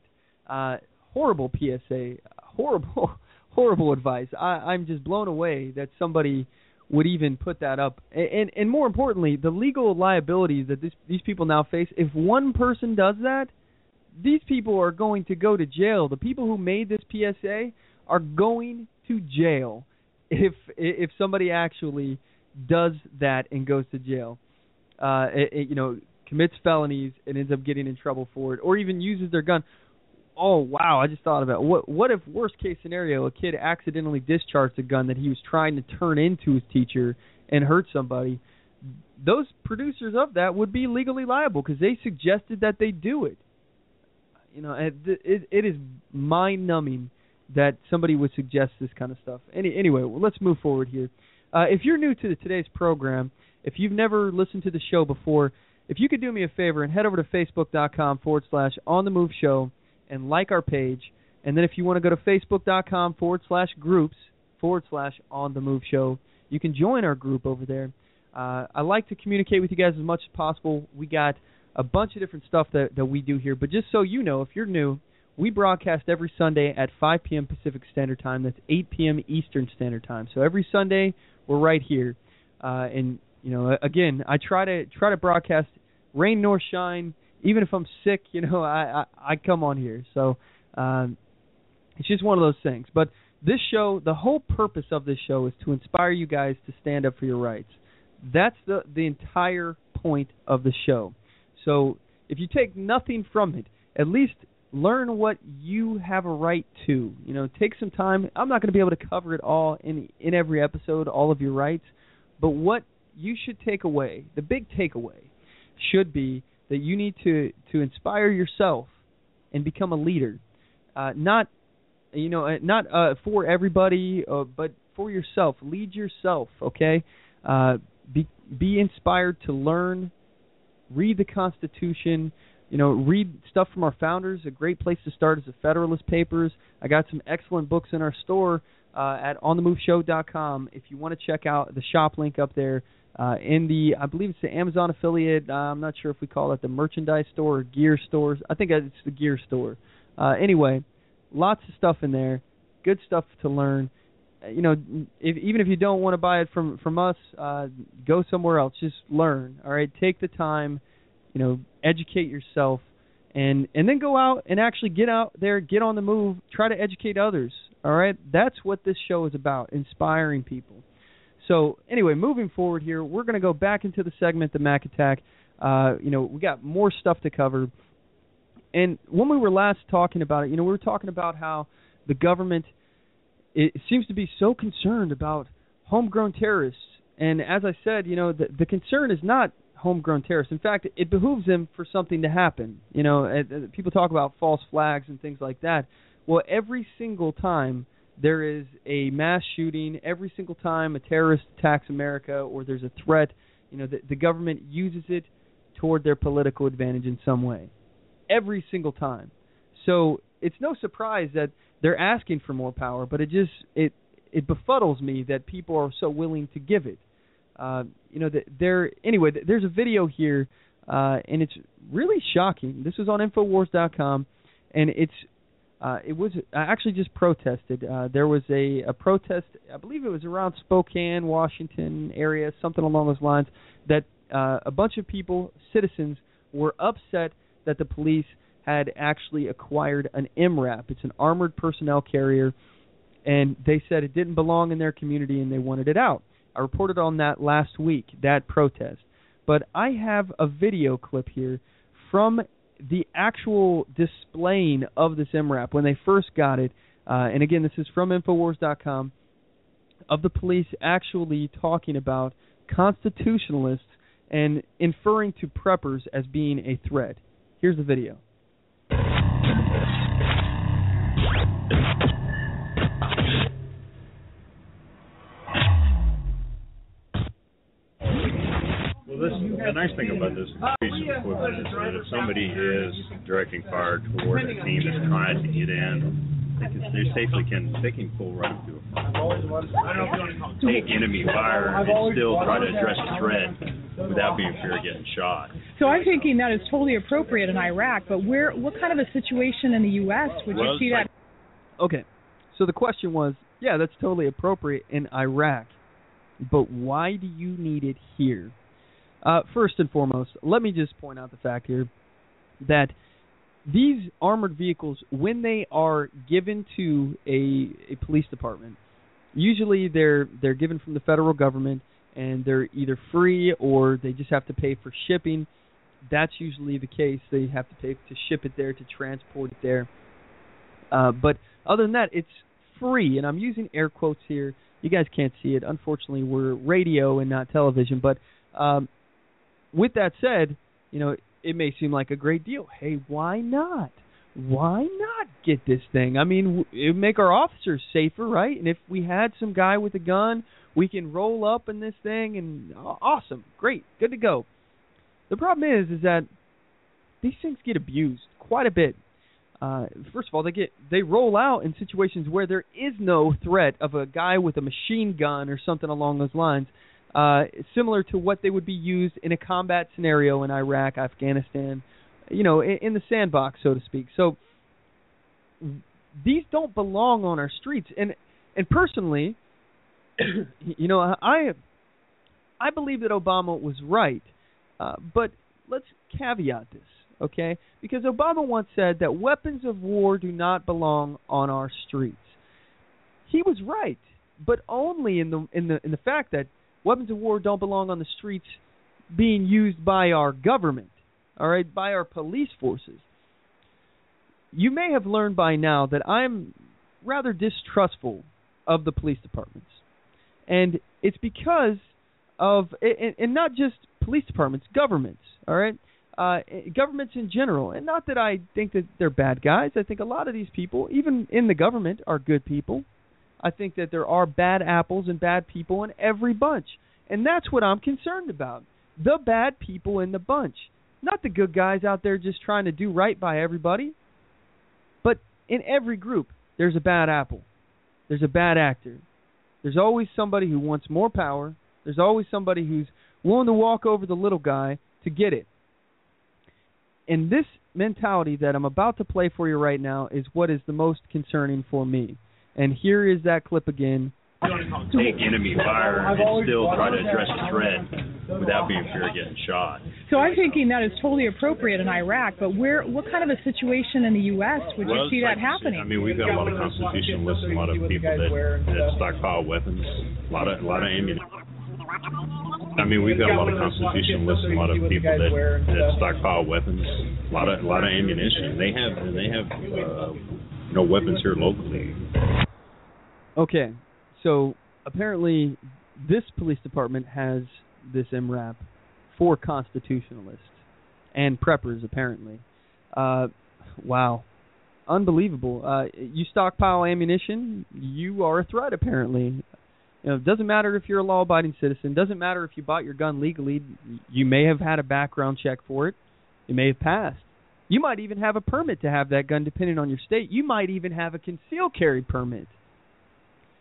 Horrible PSA. Horrible advice. I'm just blown away that somebody would even put that up. And more importantly, the legal liabilities that these people now face. If one person does that, these people are going to go to jail. The people who made this PSA are going to jail if somebody actually does that and goes to jail. Commits felonies and ends up getting in trouble for it, or even uses their gun. Oh, wow, I just thought about it. What if, worst case scenario, a kid accidentally discharged a gun that he was trying to turn into his teacher and hurt somebody? Those producers of that would be legally liable because they suggested that they do it. It is mind-numbing that somebody would suggest this kind of stuff. Anyway, let's move forward here. If you're new to today's program, if you've never listened to the show before, if you could do me a favor and head over to facebook.com/onthemoveshow and like our page. And then if you want to go to facebook.com/groups/onthemoveshow, you can join our group over there. I like to communicate with you guys as much as possible. We got a bunch of different stuff that we do here. But just so you know, if you're new, we broadcast every Sunday at 5 p.m. Pacific Standard Time. That's 8 p.m. Eastern Standard Time. So every Sunday, we're right here. Again, I try to broadcast rain nor shine. Even if I'm sick, I come on here. So it's just one of those things. But this show, the whole purpose of this show is to inspire you guys to stand up for your rights. That's the entire point of the show. So if you take nothing from it, at least learn what you have a right to. Take some time. I'm not going to be able to cover it all in every episode, all of your rights. But what you should take away, the big takeaway, should be that you need to inspire yourself and become a leader. Not for everybody, but for yourself. Lead yourself, okay? Be inspired to learn, read the Constitution, read stuff from our founders. A great place to start is the Federalist Papers. I got some excellent books in our store at OnTheMoveShow.com. If you want to check out the shop link up there, I believe it's the Amazon affiliate. I'm not sure if we call it the merchandise store or gear stores. I think it's the gear store. Anyway, lots of stuff in there. Good stuff to learn. Even if you don't want to buy it from us, go somewhere else. Just learn. All right, take the time. Educate yourself, and then go out and actually get out there, get on the move, try to educate others. All right, that's what this show is about, inspiring people. So anyway, moving forward here, we're going to go back into the segment, the Mack attack. We got more stuff to cover. And when we were last talking about it, we were talking about how the government it seems to be so concerned about homegrown terrorists. And as I said, the concern is not homegrown terrorists. In fact, it behooves them for something to happen. People talk about false flags and things like that. Well, every single time there is a mass shooting, every single time a terrorist attacks America or there's a threat, the government uses it toward their political advantage in some way. Every single time. So it's no surprise that they're asking for more power, but it befuddles me that people are so willing to give it. There's a video here, and it's really shocking. This was on Infowars.com, and it was actually just protested. There was a protest, I believe it was around Spokane, Washington area, something along those lines, that a bunch of people, citizens, were upset that the police had actually acquired an MRAP. It's an armored personnel carrier, and they said it didn't belong in their community and they wanted it out. I reported on that last week, that protest. But I have a video clip here from the actual displaying of this MRAP when they first got it. And again, this is from Infowars.com, of the police actually talking about constitutionalists and inferring to preppers as being a threat. Here's the video. The nice thing about this piece of equipment is that if somebody is directing fire toward a team that's trying to get in, they can pull right up to a fire. Take enemy fire and still try to address a threat without being fear of getting shot. So I'm thinking that is totally appropriate in Iraq, but what kind of a situation in the U.S. would you see that? Okay, so the question was, yeah, that's totally appropriate in Iraq, but why do you need it here? First and foremost, let me just point out the fact here that these armored vehicles, when they are given to a police department, usually they're given from the federal government, and they're either free or they just have to pay for shipping. That's usually the case. They have to pay to ship it there, to transport it there. But other than that, it's free, and I'm using air quotes here. You guys can't see it. Unfortunately, we're radio and not television, but with that said, it may seem like a great deal. Hey, why not? Why not get this thing? I mean, it would make our officers safer, right? And if we had some guy with a gun, we can roll up in this thing and awesome, great, good to go. The problem is that these things get abused quite a bit. First of all, they roll out in situations where there is no threat of a guy with a machine gun or something along those lines. Similar to what they would be used in a combat scenario in Iraq, Afghanistan, in the sandbox, so to speak. So these don't belong on our streets. And personally, I believe that Obama was right. But let's caveat this, okay? Because Obama once said that weapons of war do not belong on our streets. He was right, but only in the fact that weapons of war don't belong on the streets being used by our government, all right, by our police forces. You may have learned by now that I'm rather distrustful of the police departments. And it's because and not just police departments, governments, all right? Governments in general. And not that I think that they're bad guys. I think a lot of these people, even in the government, are good people. I think that there are bad apples and bad people in every bunch. And that's what I'm concerned about. The bad people in the bunch. Not the good guys out there just trying to do right by everybody. But in every group, there's a bad apple. There's a bad actor. There's always somebody who wants more power. There's always somebody who's willing to walk over the little guy to get it. And this mentality that I'm about to play for you right now is what is the most concerning for me. And here is that clip again. Take enemy fire and still try to address the threat without being fear of getting shot. So I'm thinking that is totally appropriate in Iraq, but what kind of a situation in the U.S. would you see that happening? I mean, we've got a lot of constitutionalists and a lot of people that stockpile weapons, a lot of ammunition. I mean, we've got a lot of constitutionalists and a lot of people that stockpile weapons, a lot of ammunition. They have weapons here locally. Okay, so apparently this police department has this MRAP for constitutionalists and preppers, apparently. Wow. Unbelievable. You stockpile ammunition, you are a threat, apparently. It doesn't matter if you're a law-abiding citizen. Doesn't matter if you bought your gun legally. You may have had a background check for it. It may have passed. You might even have a permit to have that gun, depending on your state. You might even have a concealed carry permit.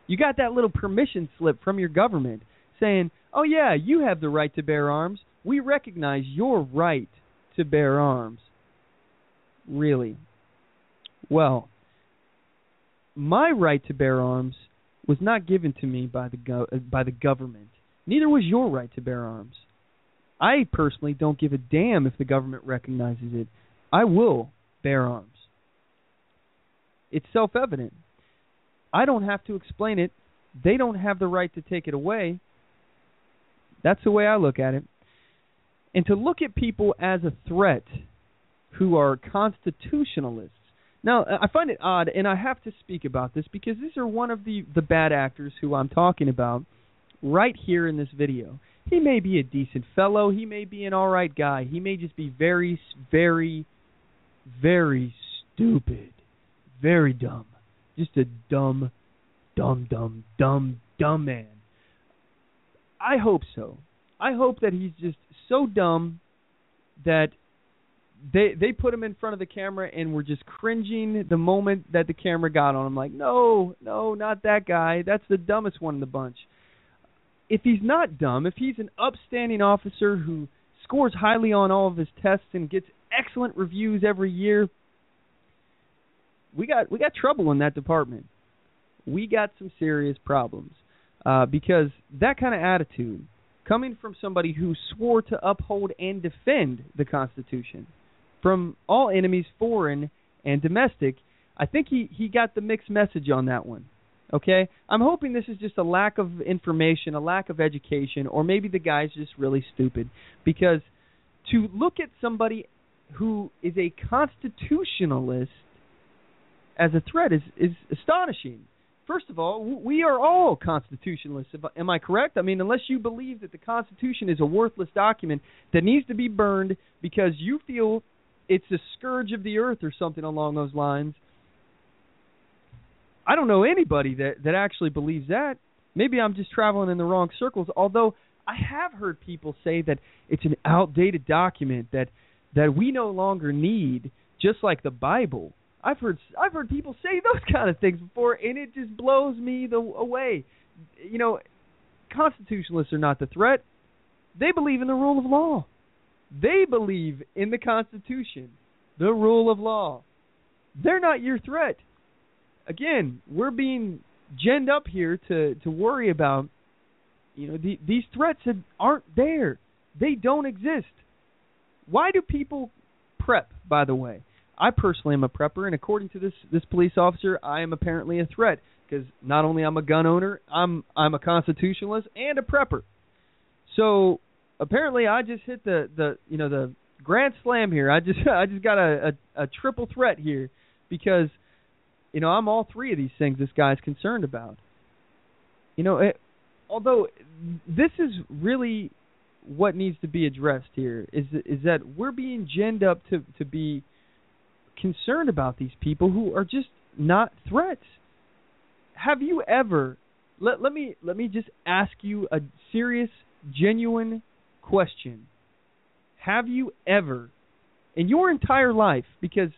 You got that little permission slip from your government saying, oh, yeah, you have the right to bear arms. We recognize your right to bear arms. Really? Well, my right to bear arms was not given to me by the government. Neither was your right to bear arms. I personally don't give a damn if the government recognizes it. I will bear arms. It's self-evident. I don't have to explain it. They don't have the right to take it away. That's the way I look at it. And to look at people as a threat who are constitutionalists. Now, I find it odd, and I have to speak about this because these are one of the bad actors who I'm talking about right here in this video. He may be a decent fellow. He may be an all right guy. He may just be very, very, very stupid. Very dumb. Just a dumb man. I hope so. I hope that he's just so dumb that they put him in front of the camera and were just cringing the moment that the camera got on him. Like, no, not that guy. That's the dumbest one in the bunch. If he's not dumb, if he's an upstanding officer who scores highly on all of his tests and gets excellent reviews every year, we got trouble in that department. We got some serious problems because that kind of attitude, coming from somebody who swore to uphold and defend the Constitution from all enemies, foreign and domestic, I think he got the mixed message on that one. Okay? I'm hoping this is just a lack of information, a lack of education, or maybe the guy's just really stupid. Because to look at somebody who is a constitutionalist as a threat is astonishing. First of all, we are all constitutionalists. Am I correct? I mean, unless you believe that the Constitution is a worthless document that needs to be burned because you feel it's a scourge of the earth or something along those lines. I don't know anybody that actually believes that. Maybe I'm just traveling in the wrong circles, although I have heard people say that it's an outdated document that we no longer need, just like the Bible. I've heard people say those kind of things before, and it just blows me away. You know, constitutionalists are not the threat. They believe in the rule of law. They believe in the Constitution, the rule of law. They're not your threat. Again, we're being ginned up here to worry about, these threats aren't there. They don't exist. Why do people prep, by the way? I personally am a prepper, and according to this police officer, I am apparently a threat because not only I'm a gun owner, I'm a constitutionalist and a prepper. So apparently, I just hit the grand slam here. I just got a triple threat here because I'm all three of these things this guy's concerned about. although this is really what needs to be addressed here, is that we're being ginned up to be concerned about these people who are just not threats. Have you ever, let me just ask you a serious, genuine question. Have you ever, in your entire life, because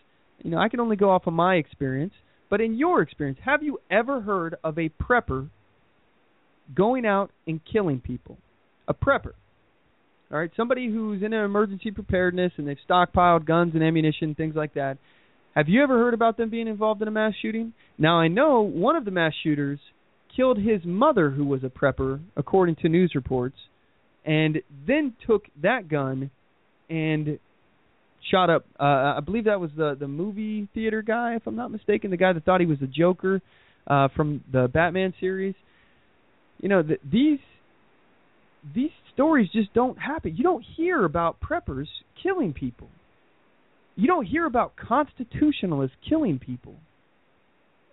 I can only go off of my experience, but in your experience, have you ever heard of a prepper going out and killing people? A prepper. All right, somebody who's in an emergency preparedness and they've stockpiled guns and ammunition, things like that. Have you ever heard about them being involved in a mass shooting? Now, I know one of the mass shooters killed his mother, who was a prepper, according to news reports, and then took that gun and shot up, I believe that was the movie theater guy, if I'm not mistaken, the guy that thought he was the Joker from the Batman series. These stories just don't happen. You don't hear about preppers killing people. You don't hear about constitutionalists killing people.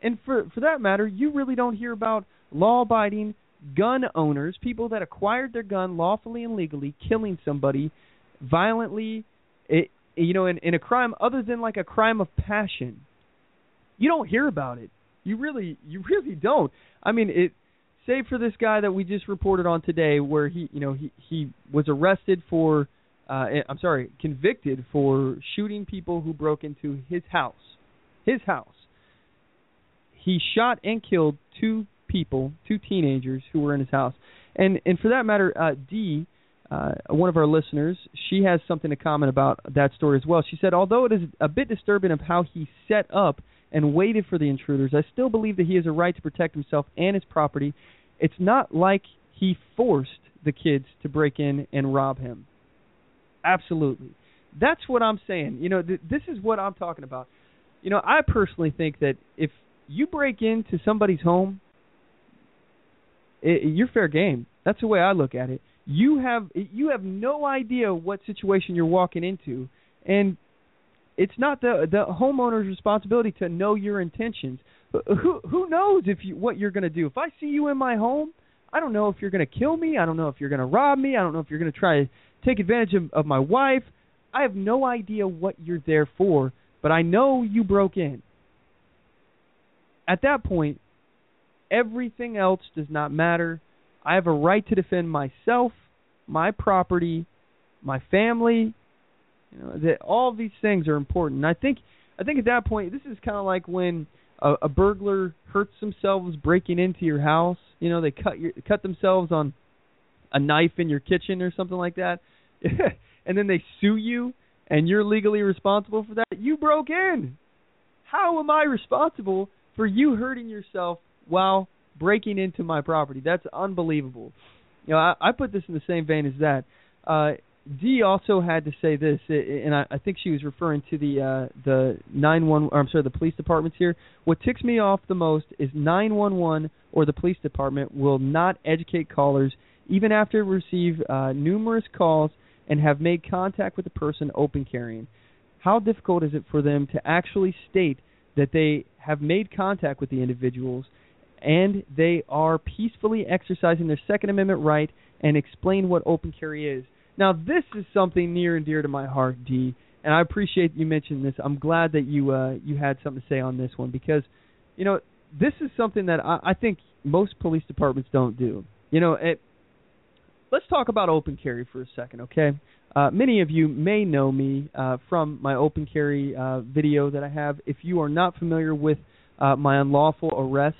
And for that matter, you really don't hear about law-abiding gun owners, people that acquired their gun lawfully and legally, killing somebody violently, in a crime other than like a crime of passion. You don't hear about it. You really don't. I mean, save for this guy that we just reported on today, where he was arrested for, convicted for shooting people who broke into his house. His house. He shot and killed two teenagers who were in his house. And for that matter, Dee, one of our listeners, she has something to comment about that story as well. She said, although it is a bit disturbing of how he set up and waited for the intruders, I still believe that he has a right to protect himself and his property. It's not like he forced the kids to break in and rob him. Absolutely. That's what I'm saying. This is what I'm talking about. I personally think that if you break into somebody's home, you're fair game. That's the way I look at it. You have no idea what situation you're walking into, and it's not the homeowner's responsibility to know your intentions. Who knows what you're going to do? If I see you in my home, I don't know if you're going to kill me. I don't know if you're going to rob me. I don't know if you're going to try to take advantage of my wife. I have no idea what you're there for, but I know you broke in. At that point, everything else does not matter. I have a right to defend myself, my property, my family. That all these things are important. And I think at that point, this is kind of like when a burglar hurts themselves breaking into your house. They cut themselves on a knife in your kitchen or something like that, and then they sue you, and you're legally responsible for that. You broke in. How am I responsible for you hurting yourself while breaking into my property? That's unbelievable. I put this in the same vein as that. Dee also had to say this, and I think she was referring to the 911, or I'm sorry, the police departments here. What ticks me off the most is 911 or the police department will not educate callers even after receive numerous calls and have made contact with the person open carrying. How difficult is it for them to actually state that they have made contact with the individuals and they are peacefully exercising their Second Amendment right and explain what open carry is? Now, this is something near and dear to my heart, Dee, and I appreciate you mentioning this. I'm glad that you had something to say on this one because, this is something that I think most police departments don't do. Let's talk about open carry for a second, okay? Many of you may know me from my open carry video that I have. If you are not familiar with my unlawful arrest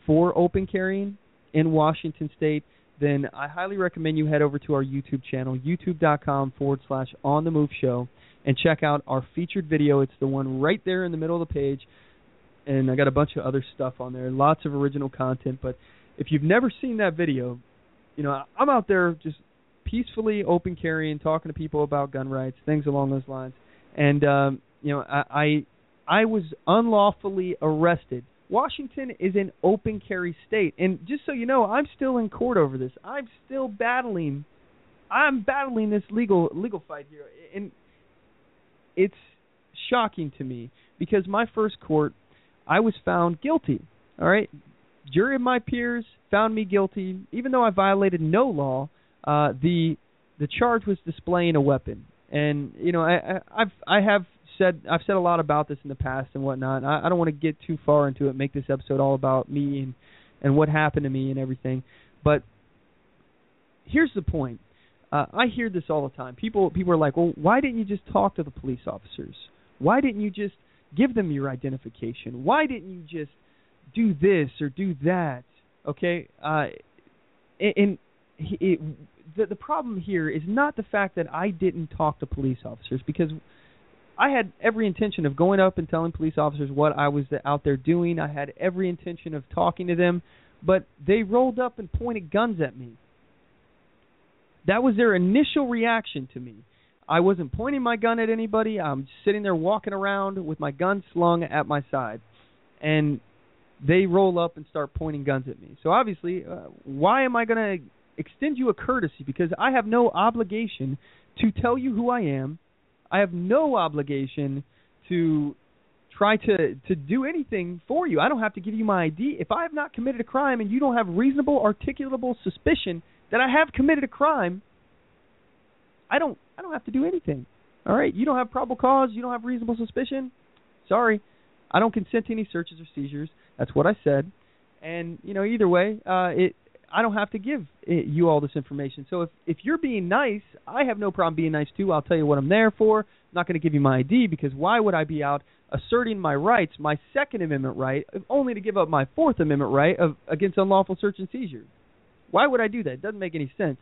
for open carrying in Washington State, then I highly recommend you head over to our YouTube channel, youtube.com/OnTheMoveShow, and check out our featured video. It's the one right there in the middle of the page, and I got a bunch of other stuff on there, lots of original content. But if you've never seen that video, I'm out there just peacefully open carrying, talking to people about gun rights, things along those lines. And, I was unlawfully arrested. Washington is an open carry state, and just so you know, I'm still in court over this. I'm battling this legal fight here, and it's shocking to me because my first court, I was found guilty. All right, jury of my peers found me guilty, even though I violated no law. The charge was displaying a weapon, and I've said a lot about this in the past and whatnot. I don't want to get too far into it, make this episode all about me and what happened to me and everything. But here's the point. I hear this all the time. People are like, well, why didn't you just talk to the police officers? Why didn't you just give them your identification? Why didn't you just do this or do that? Okay? The problem here is not the fact that I didn't talk to police officers, because I had every intention of going up and telling police officers what I was out there doing. I had every intention of talking to them, but they rolled up and pointed guns at me. That was their initial reaction to me. I wasn't pointing my gun at anybody. I'm sitting there walking around with my gun slung at my side, and they roll up and start pointing guns at me. So obviously, why am I going to extend you a courtesy? Because I have no obligation to tell you who I am. I have no obligation to try to do anything for you. I don't have to give you my ID. If I have not committed a crime and you don't have reasonable, articulable suspicion that I have committed a crime, I don't have to do anything. All right? You don't have probable cause. You don't have reasonable suspicion. Sorry. I don't consent to any searches or seizures. That's what I said. And, either way, I don't have to give you all this information. So if you're being nice, I have no problem being nice too. I'll tell you what I'm there for. I'm not going to give you my ID, because why would I be out asserting my rights, my Second Amendment right, only to give up my Fourth Amendment right against unlawful search and seizure? Why would I do that? It doesn't make any sense.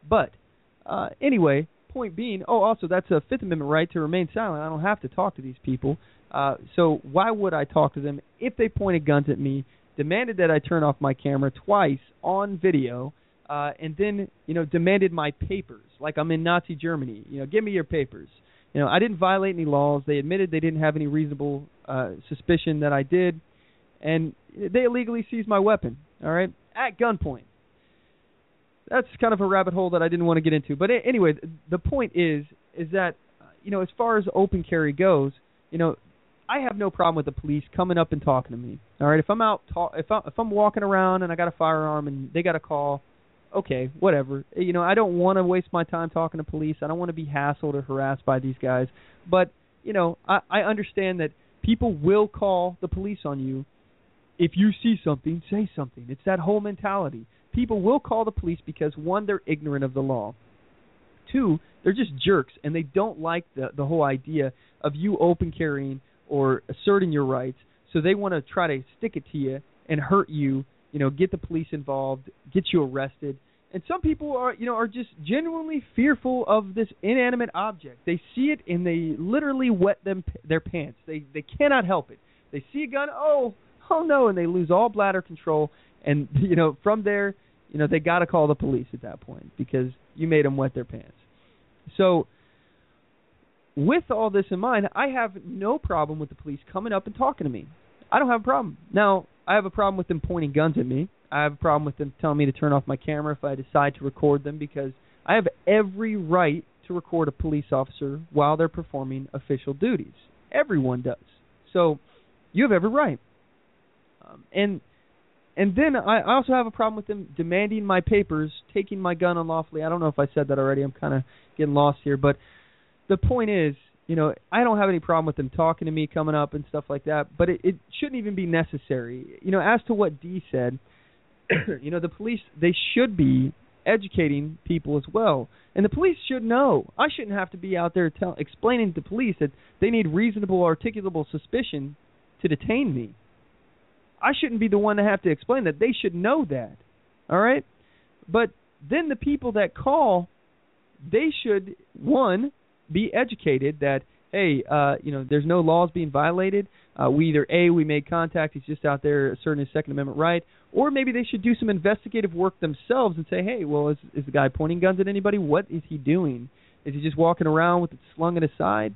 But anyway, point being, also that's a Fifth Amendment right to remain silent. I don't have to talk to these people. So why would I talk to them if they pointed guns at me, demanded that I turn off my camera twice on video, and then, demanded my papers, like I'm in Nazi Germany. Give me your papers. I didn't violate any laws. They admitted they didn't have any reasonable suspicion that I did, and they illegally seized my weapon, all right, at gunpoint. That's kind of a rabbit hole that I didn't want to get into. But anyway, the point is that, as far as open carry goes, I have no problem with the police coming up and talking to me. All right, if I'm out, if I'm walking around and I got a firearm and they got a call, okay, whatever. I don't want to waste my time talking to police. I don't want to be hassled or harassed by these guys. But I understand that people will call the police on you. If you see something, say something. It's that whole mentality. People will call the police because, one, they're ignorant of the law. Two, they're just jerks, and they don't like the whole idea of you open carrying or asserting your rights, so they want to try to stick it to you and hurt you, get the police involved, get you arrested. And some people are just genuinely fearful of this inanimate object. They see it and they literally wet their pants. They cannot help it. They see a gun, oh no, and they lose all bladder control. And, from there, they got to call the police at that point because you made them wet their pants. So with all this in mind, I have no problem with the police coming up and talking to me. I don't have a problem. Now, I have a problem with them pointing guns at me. I have a problem with them telling me to turn off my camera if I decide to record them, because I have every right to record a police officer while they're performing official duties. Everyone does. So you have every right. And then I also have a problem with them demanding my papers, taking my gun unlawfully. I don't know if I said that already. I'm kind of getting lost here. But the point is, I don't have any problem with them talking to me, coming up and stuff like that. But it shouldn't even be necessary. As to what Dee said, the police, they should be educating people as well. And the police should know. I shouldn't have to be out there explaining to the police that they need reasonable, articulable suspicion to detain me. I shouldn't be the one to have to explain that. They should know that. All right? But then the people that call, they should, one, be educated that, hey, there's no laws being violated. We made contact. He's just out there asserting his Second Amendment right. Or maybe they should do some investigative work themselves and say, hey, well, is the guy pointing guns at anybody? What is he doing? Is he just walking around with it slung at his side?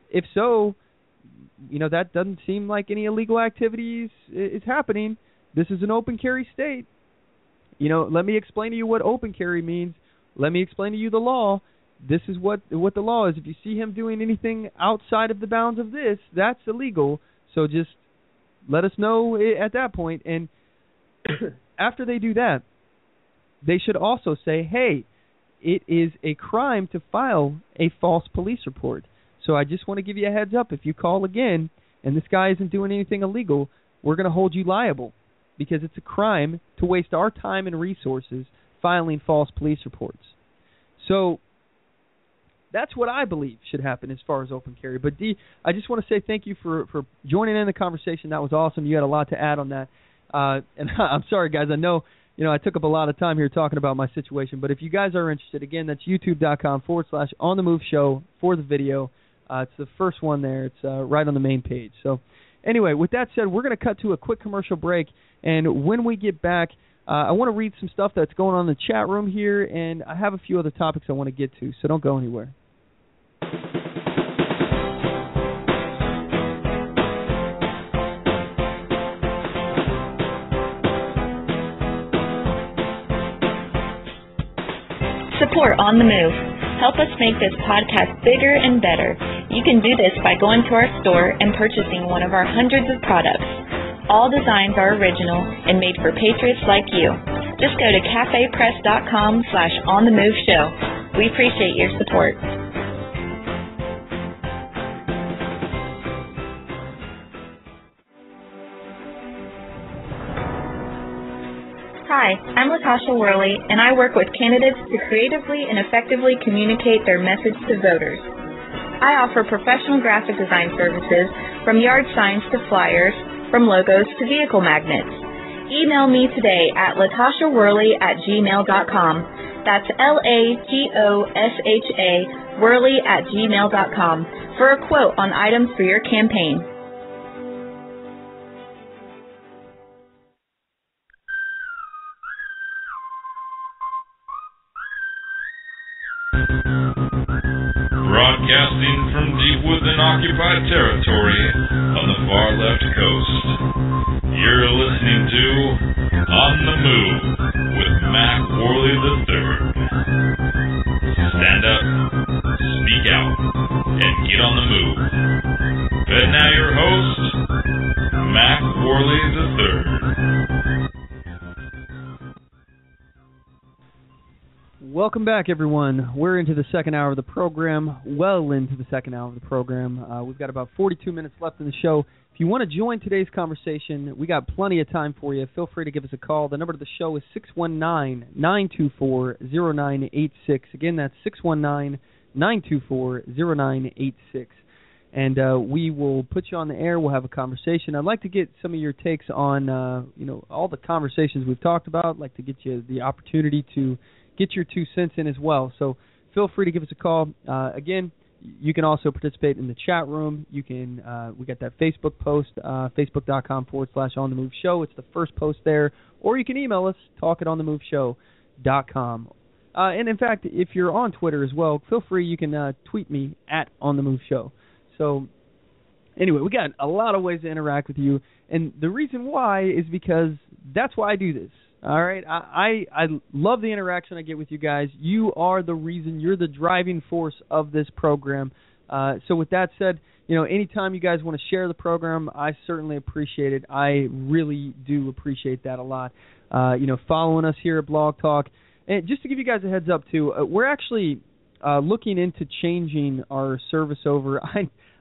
If so, that doesn't seem like any illegal activities is happening. This is an open carry state. Let me explain to you what open carry means. Let me explain to you the law. This is what the law is. If you see him doing anything outside of the bounds of this, that's illegal. So just let us know at that point. And after they do that, they should also say, hey, it is a crime to file a false police report. So I just want to give you a heads up. If you call again and this guy isn't doing anything illegal, we're going to hold you liable because it's a crime to waste our time and resources filing false police reports. So that's what I believe should happen as far as open carry. But, D, I just want to say thank you for joining in the conversation. That was awesome. You had a lot to add on that. And I'm sorry, guys. I know, I took up a lot of time here talking about my situation. But if you guys are interested, again, that's youtube.com/OnTheMoveShow for the video. It's the first one there. It's right on the main page. So, anyway, with that said, we're going to cut to a quick commercial break. And when we get back, I want to read some stuff that's going on in the chat room here. And I have a few other topics I want to get to. So don't go anywhere. Support On The Move. Help us make this podcast bigger and better. You can do this by going to our store and purchasing one of our hundreds of products. All designs are original and made for patriots like you. Just go to cafepress.com/onthemoveshow. We appreciate your support. Hi, I'm Latasha Worley, and I work with candidates to creatively and effectively communicate their message to voters. I offer professional graphic design services from yard signs to flyers, from logos to vehicle magnets. Email me today at latashaworley@gmail.com. That's LATOSHA Worley@gmail.com for a quote on items for your campaign. Broadcasting from deep within occupied territory on the far left coast. You're listening to On the Move with Mack Worley III. Stand up, speak out, and get on the move. And now your host, Mack Worley III. Welcome back, everyone. We're into the second hour of the program, well into the second hour of the program. We've got about 42 minutes left in the show. If you want to join today's conversation, we got plenty of time for you. Feel free to give us a call. The number to the show is 619-924-0986. Again, that's 619-924-0986. And we will put you on the air. We'll have a conversation. I'd like to get some of your takes on, all the conversations we've talked about. I'd like to get you the opportunity to get your 2 cents in as well. So feel free to give us a call. Again, you can also participate in the chat room. You can. We got that Facebook post, facebook.com/OnTheMoveShow. It's the first post there. Or you can email us, talk@onthemoveshow.com. And in fact, if you're on Twitter as well, feel free. You can tweet me at OnTheMoveShow. So anyway, we got a lot of ways to interact with you. And the reason why is because that's why I do this. All right, I love the interaction I get with you guys. You are the reason. You're the driving force of this program. So with that said, anytime you guys want to share the program, I certainly appreciate it. I really do appreciate that a lot. Following us here at Blog Talk. And just to give you guys a heads up, too, we're actually looking into changing our service over.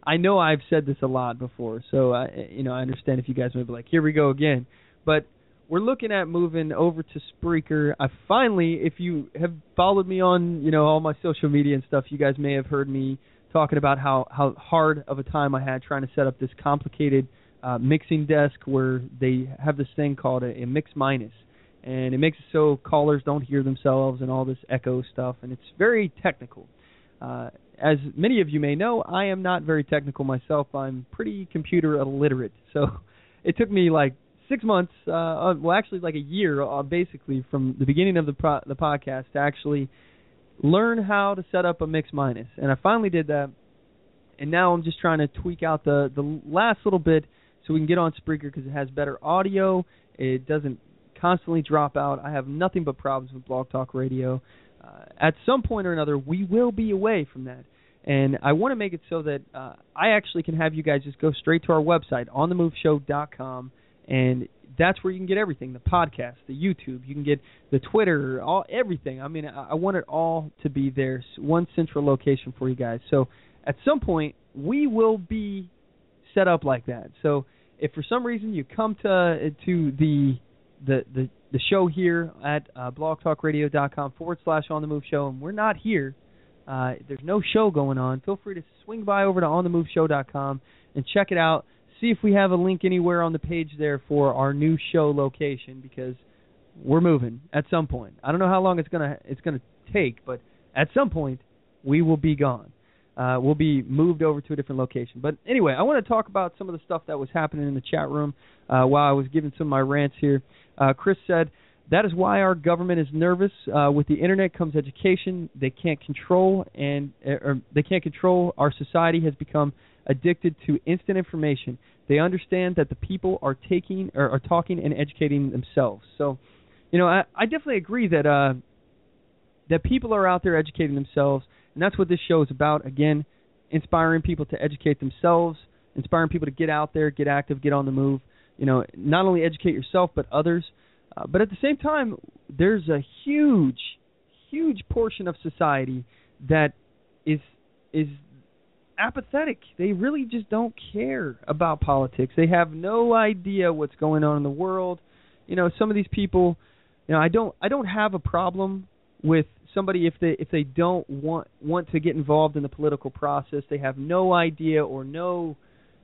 I know I've said this a lot before, so I understand if you guys may be like, here we go again. But we're looking at moving over to Spreaker. I finally, if you have followed me on, all my social media and stuff, you guys may have heard me talking about how hard of a time I had trying to set up this complicated mixing desk where they have this thing called a mix minus. And it makes it so callers don't hear themselves and all this echo stuff, and it's very technical. As many of you may know, I am not very technical myself. I'm pretty computer illiterate. So it took me like 6 months, actually like a year, basically, from the beginning of the podcast to actually learn how to set up a mix minus. And I finally did that, and now I'm just trying to tweak out the last little bit so we can get on Spreaker because it has better audio. It doesn't constantly drop out. I have nothing but problems with Blog Talk Radio. At some point or another, we will be away from that. And I want to make it so that I actually can have you guys just go straight to our website, onthemoveshow.com, and that's where you can get everything, the podcast, the YouTube, you can get the Twitter, everything. I mean, I want it all to be there, one central location for you guys. So at some point, we will be set up like that. So if for some reason you come to the show here at blogtalkradio.com/OnTheMoveShow, and we're not here, there's no show going on, feel free to swing by over to OnTheMoveShow.com and check it out. See if we have a link anywhere on the page there for our new show location, because we're moving at some point. I don't know how long it's gonna take, but at some point we will be gone. We'll be moved over to a different location. But anyway, I want to talk about some of the stuff that was happening in the chat room while I was giving some of my rants here. Chris said, that is why our government is nervous. With the internet comes education. They can't control our society has become addicted to instant information. They understand that the people are talking and educating themselves. So, I definitely agree that that people are out there educating themselves, and that's what this show is about. Again, inspiring people to educate themselves, inspiring people to get out there, get active, get on the move. Not only educate yourself but others. But at the same time, there's a huge portion of society that is apathetic. They really just don't care about politics. They have no idea what's going on in the world. Some of these people, I don't have a problem with somebody if they don't want to get involved in the political process. They have no idea or no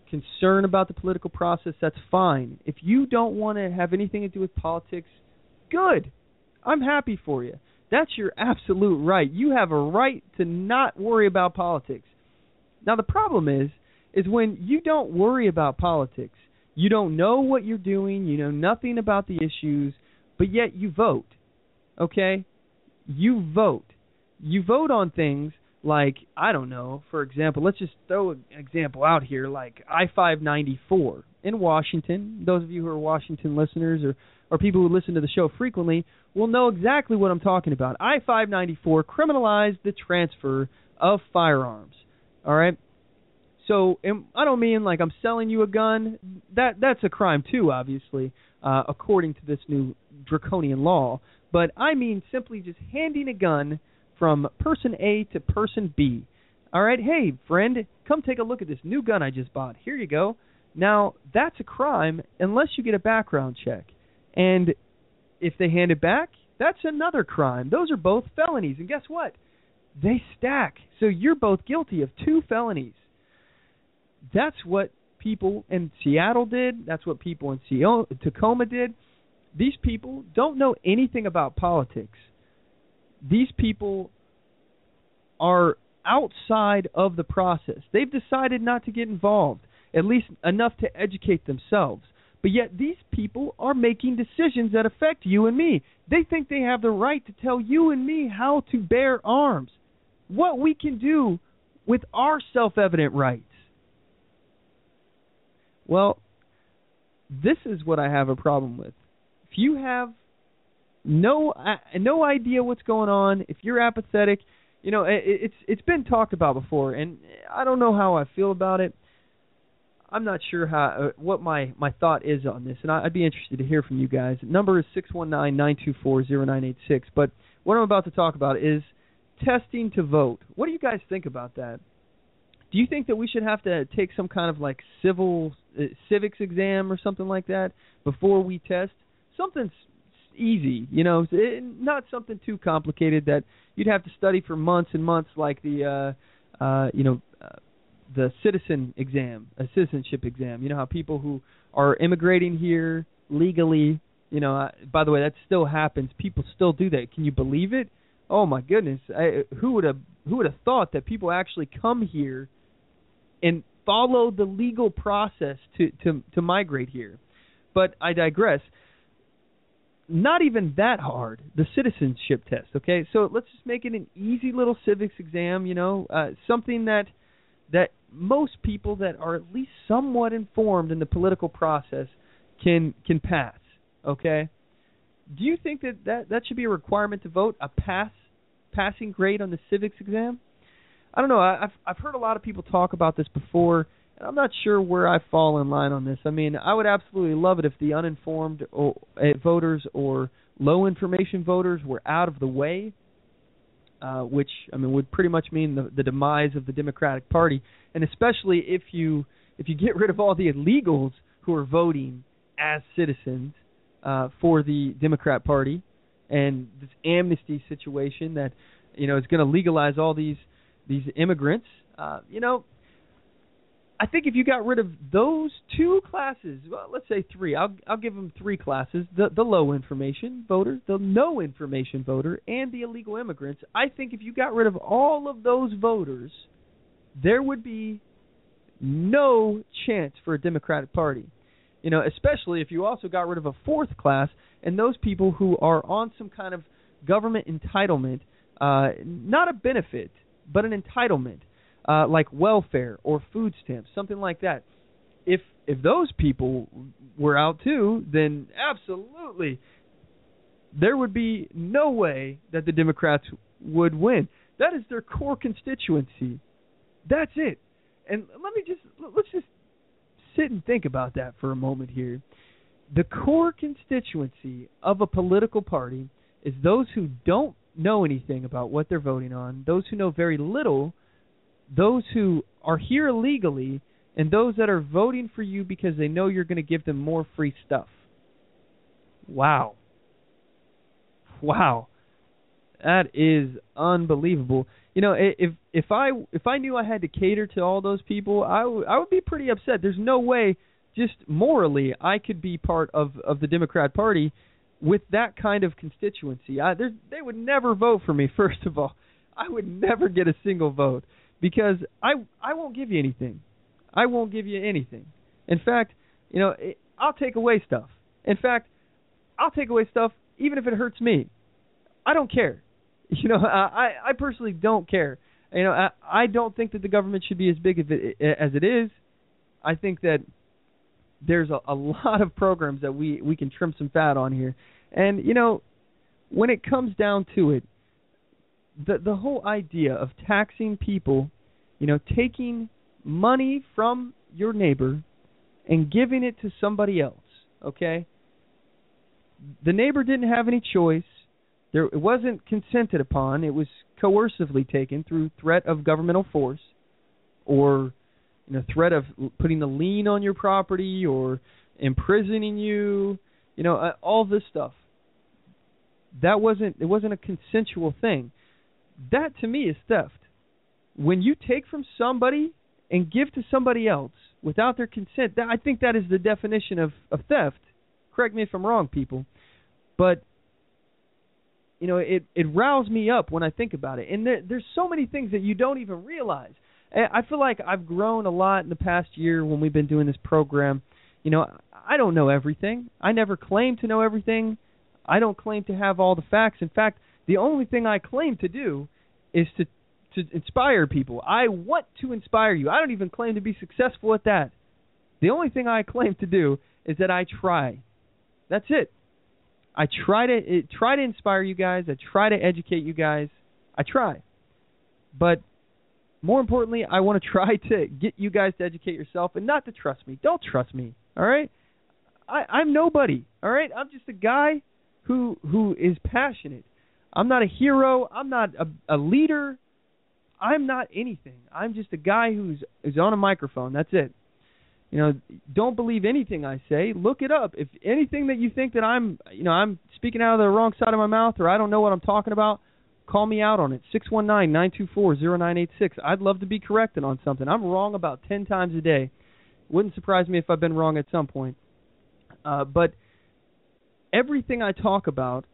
concern about the political process. That's fine. If you don't want to have anything to do with politics, good. I'm happy for you. That's your absolute right. You have a right to not worry about politics. Now, the problem is when you don't worry about politics, you don't know what you're doing, you know nothing about the issues, but yet you vote, okay? You vote. You vote on things like, I don't know, for example, let's just throw an example out here, like I-594 in Washington. Those of you who are Washington listeners or people who listen to the show frequently will know exactly what I'm talking about. I-594 criminalized the transfer of firearms. All right. So I don't mean like I'm selling you a gun. That's a crime too, obviously, according to this new draconian law. But I mean simply just handing a gun from person A to person B. All right. Hey, friend, come take a look at this new gun I just bought. Here you go. Now, that's a crime unless you get a background check. And if they hand it back, that's another crime. Those are both felonies. And guess what? They stack. So you're both guilty of 2 felonies. That's what people in Seattle did. That's what people in Tacoma did. These people don't know anything about politics. These people are outside of the process. They've decided not to get involved, at least enough to educate themselves. But yet these people are making decisions that affect you and me. They think they have the right to tell you and me how to bear arms, what we can do with our self-evident rights. Well, this is what I have a problem with. If you have no idea what's going on, if you're apathetic, it's been talked about before, and I don't know how I feel about it. I'm not sure what my thought is on this, and I'd be interested to hear from you guys. The number is 619-924-0986. But what I'm about to talk about is testing to vote. What do you guys think about that? Do you think that we should have to take some kind of like civics exam or something like that before we test? Something easy, not something too complicated that you'd have to study for months and months, like the citizenship exam. You know how people who are immigrating here legally, by the way, that still happens. People still do that. Can you believe it? Oh my goodness! Who would have thought that people actually come here and follow the legal process to migrate here? But I digress. Not even that hard, the citizenship test, okay? So let's just make it an easy little civics exam, something that most people that are at least somewhat informed in the political process can pass, okay? Do you think that should be a requirement to vote, a passing grade on the civics exam? I don't know. I've heard a lot of people talk about this before, And I'm not sure where I fall in line on this. I mean, I would absolutely love it if the uninformed voters or low information voters were out of the way, which, I mean, would pretty much mean the demise of the Democratic Party. And especially if you get rid of all the illegals who are voting as citizens for the Democrat Party, and this amnesty situation that, you know, is going to legalize all these immigrants, you know, I think if you got rid of those two classes, well, let's say three, I'll give them three classes, the low information voter, the no information voter, and the illegal immigrants. I think if you got rid of all of those voters, there would be no chance for a Democratic Party. You know, especially if you also got rid of a fourth class, and those people who are on some kind of government entitlement, not a benefit, but an entitlement, like welfare or food stamps, something like that. If those people were out too, then absolutely there would be no way that the Democrats would win. That is their core constituency. That's it. And let's just sit and think about that for a moment here. The core constituency of a political party is those who don't know anything about what they're voting on, those who know very little, those who are here illegally, and those that are voting for you because they know you're going to give them more free stuff. Wow. That is unbelievable. You know, if I knew I had to cater to all those people, I would be pretty upset. There's no way, just morally, I could be part of the Democrat Party with that kind of constituency. They would never vote for me, first of all. I would never get a single vote because I won't give you anything. I won't give you anything. In fact, you know, I'll take away stuff. In fact, I'll take away stuff even if it hurts me. I don't care. You know, I personally don't care. You know, I don't think that the government should be as big as it is. I think that there's a lot of programs that we can trim some fat on here. And, you know, when it comes down to it, the whole idea of taxing people, you know, taking money from your neighbor and giving it to somebody else, okay? The neighbor didn't have any choice. It wasn't consented upon. It was coercively taken through threat of governmental force or, you know, threat of putting a lien on your property or imprisoning you, you know, all this stuff. It wasn't a consensual thing. That, to me, is theft. When you take from somebody and give to somebody else without their consent, I think that is the definition of theft. Correct me if I'm wrong, people. But, you know, it riles me up when I think about it. And there's so many things that you don't even realize. I feel like I've grown a lot in the past year when we've been doing this program. You know, I don't know everything. I never claim to know everything. I don't claim to have all the facts. In fact, the only thing I claim to do is to inspire people. I want to inspire you. I don't even claim to be successful at that. The only thing I claim to do is that I try. That's it. I try to inspire you guys. I try to educate you guys. I try. But more importantly, I want to try to get you guys to educate yourself and not to trust me. Don't trust me, all right? I'm nobody, all right? I'm just a guy who is passionate. I'm not a hero. I'm not a leader. I'm not anything. I'm just a guy who's on a microphone. That's it. You know, don't believe anything I say. Look it up. If anything that you think that I'm speaking out of the wrong side of my mouth or I don't know what I'm talking about, call me out on it. 619-924-0986. I'd love to be corrected on something. I'm wrong about 10 times a day. Wouldn't surprise me if I've been wrong at some point. But everything I talk about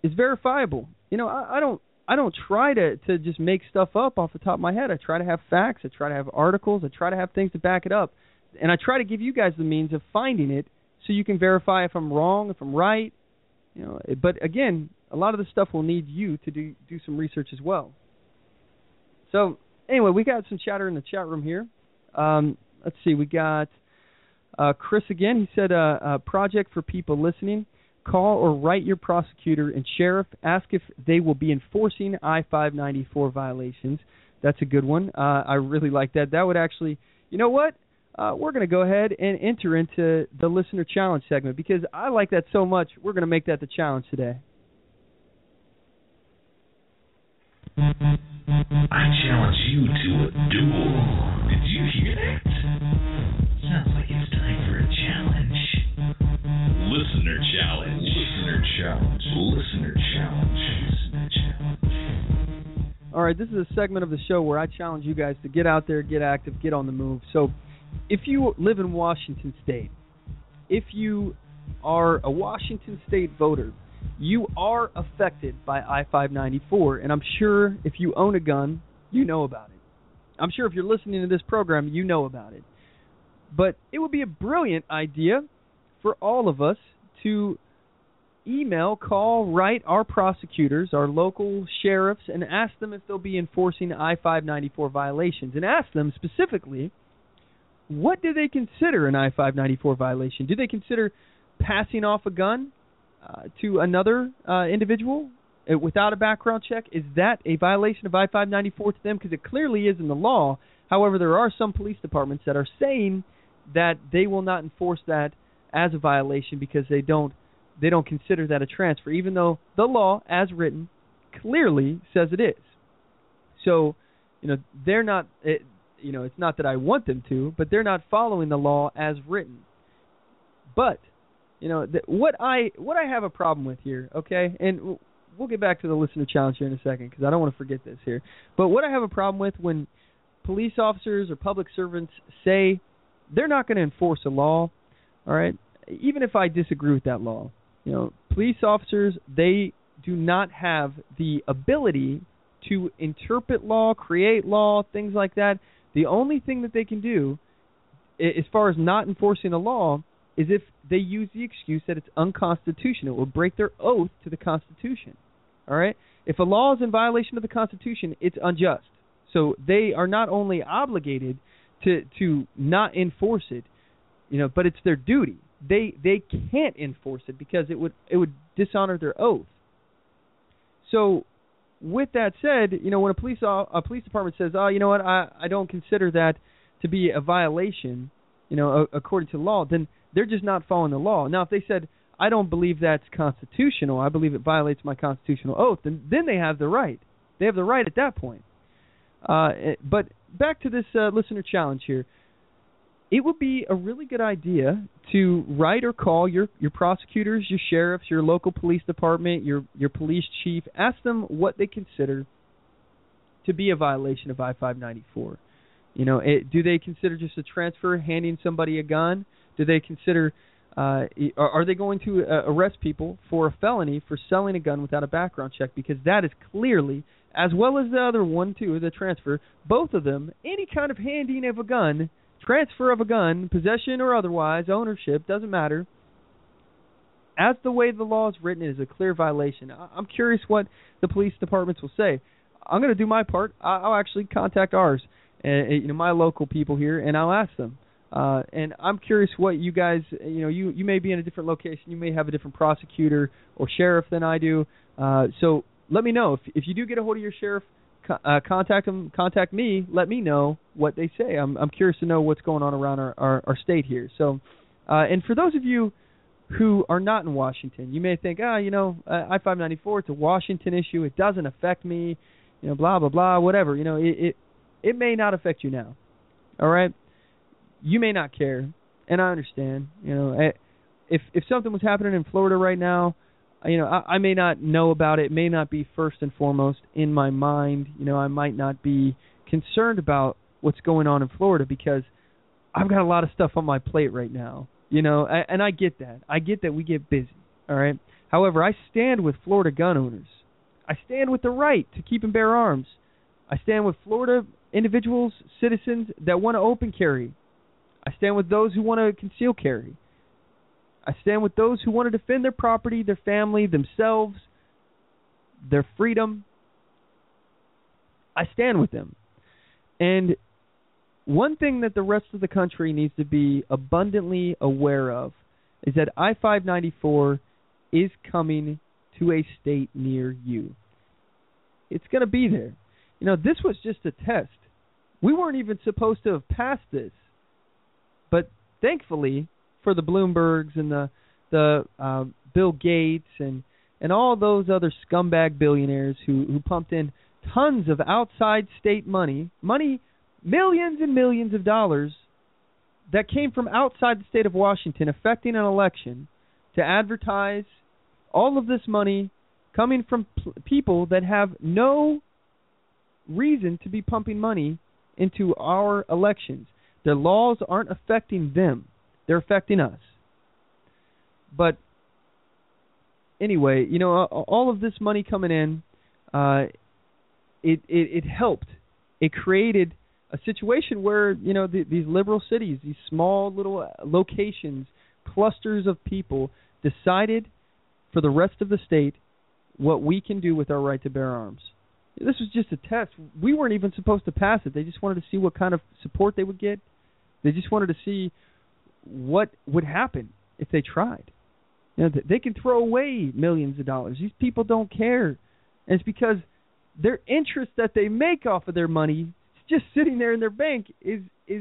is verifiable. You know, I don't try to just make stuff up off the top of my head. I try to have facts. I try to have articles. I try to have things to back it up. And I try to give you guys the means of finding it so you can verify if I'm wrong, if I'm right. You know, but again, a lot of the stuff will need you to do some research as well. So anyway, we got some chatter in the chat room here. Let's see. We got Chris again. He said a project for people listening. Call or write your prosecutor and sheriff. Ask if they will be enforcing I-594 violations. That's a good one. I really like that. That would actually, you know what? We're going to go ahead and enter into the listener challenge segment because I like that so much. We're going to make that the challenge today. I challenge you to a duel. Did you hear that? Sounds like it's time for a challenge. Listener challenge. Listener challenge. Listener challenge. Listener challenge. All right, this is a segment of the show where I challenge you guys to get out there, get active, get on the move. So if you live in Washington State, if you are a Washington State voter, you are affected by I-594, and I'm sure if you own a gun, you know about it. I'm sure if you're listening to this program, you know about it. But it would be a brilliant idea for all of us to email, call, write our prosecutors, our local sheriffs, and ask them if they'll be enforcing I-594 violations. And ask them specifically, what do they consider an I-594 violation? Do they consider passing off a gun to another individual without a background check? Is that a violation of I-594 to them? Because it clearly is in the law. However, there are some police departments that are saying that they will not enforce that as a violation because they don't consider that a transfer, even though the law, as written, clearly says it is. So, they're not. It's not that I want them to, but they're not following the law as written. But what I have a problem with here, okay, and we'll get back to the listener challenge here in a second because I don't want to forget this here. But what I have a problem with when police officers or public servants say they're not going to enforce a law, all right, even if I disagree with that law, police officers, they do not have the ability to interpret law, create law, things like that. The only thing that they can do, as far as not enforcing a law, is if they use the excuse that it's unconstitutional. It will break their oath to the Constitution. All right? If a law is in violation of the Constitution, it's unjust. So they are not only obligated to not enforce it, but it's their duty. They can't enforce it because it would dishonor their oath. So with that said, when a police department says, "Oh, you know what? I don't consider that to be a violation, according to law," then they're just not following the law. Now, if they said, "I don't believe that's constitutional. I believe it violates my constitutional oath," then they have the right. They have the right at that point. But back to this listener challenge here. It would be a really good idea to write or call your prosecutors, your sheriffs, your local police department, your police chief. Ask them what they consider to be a violation of I-594. Do they consider just a transfer, handing somebody a gun? Do they consider, are they going to arrest people for a felony for selling a gun without a background check? Because that is clearly, as well as the other one too, the transfer, both of them, any kind of handing of a gun, transfer of a gun, possession or otherwise, ownership, doesn't matter. As the way the law is written, it is a clear violation. I'm curious what the police departments will say. I'm going to do my part. I'll actually contact ours, my local people here, and I'll ask them. And I'm curious what you guys, you may be in a different location. You may have a different prosecutor or sheriff than I do. So let me know. If you do get a hold of your sheriff, contact them, contact me, let me know what they say. I'm curious to know what's going on around our state here. So, and for those of you who are not in Washington, you may think, I-594, it's a Washington issue. It doesn't affect me, blah, blah, blah, whatever. It may not affect you now. All right? You may not care, and I understand. If something was happening in Florida right now, I may not know about it. It may not be first and foremost in my mind. I might not be concerned about what's going on in Florida because I've got a lot of stuff on my plate right now. And I get that. I get that we get busy. All right. However, I stand with Florida gun owners. I stand with the right to keep and bear arms. I stand with Florida individuals, citizens that want to open carry. I stand with those who want to conceal carry. I stand with those who want to defend their property, their family, themselves, their freedom. I stand with them. And one thing that the rest of the country needs to be abundantly aware of is that I-594 is coming to a state near you. It's going to be there. This was just a test. We weren't even supposed to have passed this. But thankfully, for the Bloombergs and the Bill Gates and all those other scumbag billionaires who pumped in tons of outside state money, millions and millions of dollars that came from outside the state of Washington affecting an election to advertise, all of this money coming from people that have no reason to be pumping money into our elections. Their laws aren't affecting them. They're affecting us. But anyway, all of this money coming in, it helped. It created a situation where, these liberal cities, these small little locations, clusters of people decided for the rest of the state what we can do with our right to bear arms. This was just a test. We weren't even supposed to pass it. They just wanted to see what kind of support they would get. They just wanted to see what would happen if they tried. They can throw away millions of dollars. These people don't care. And it's because their interest that they make off of their money just sitting there in their bank is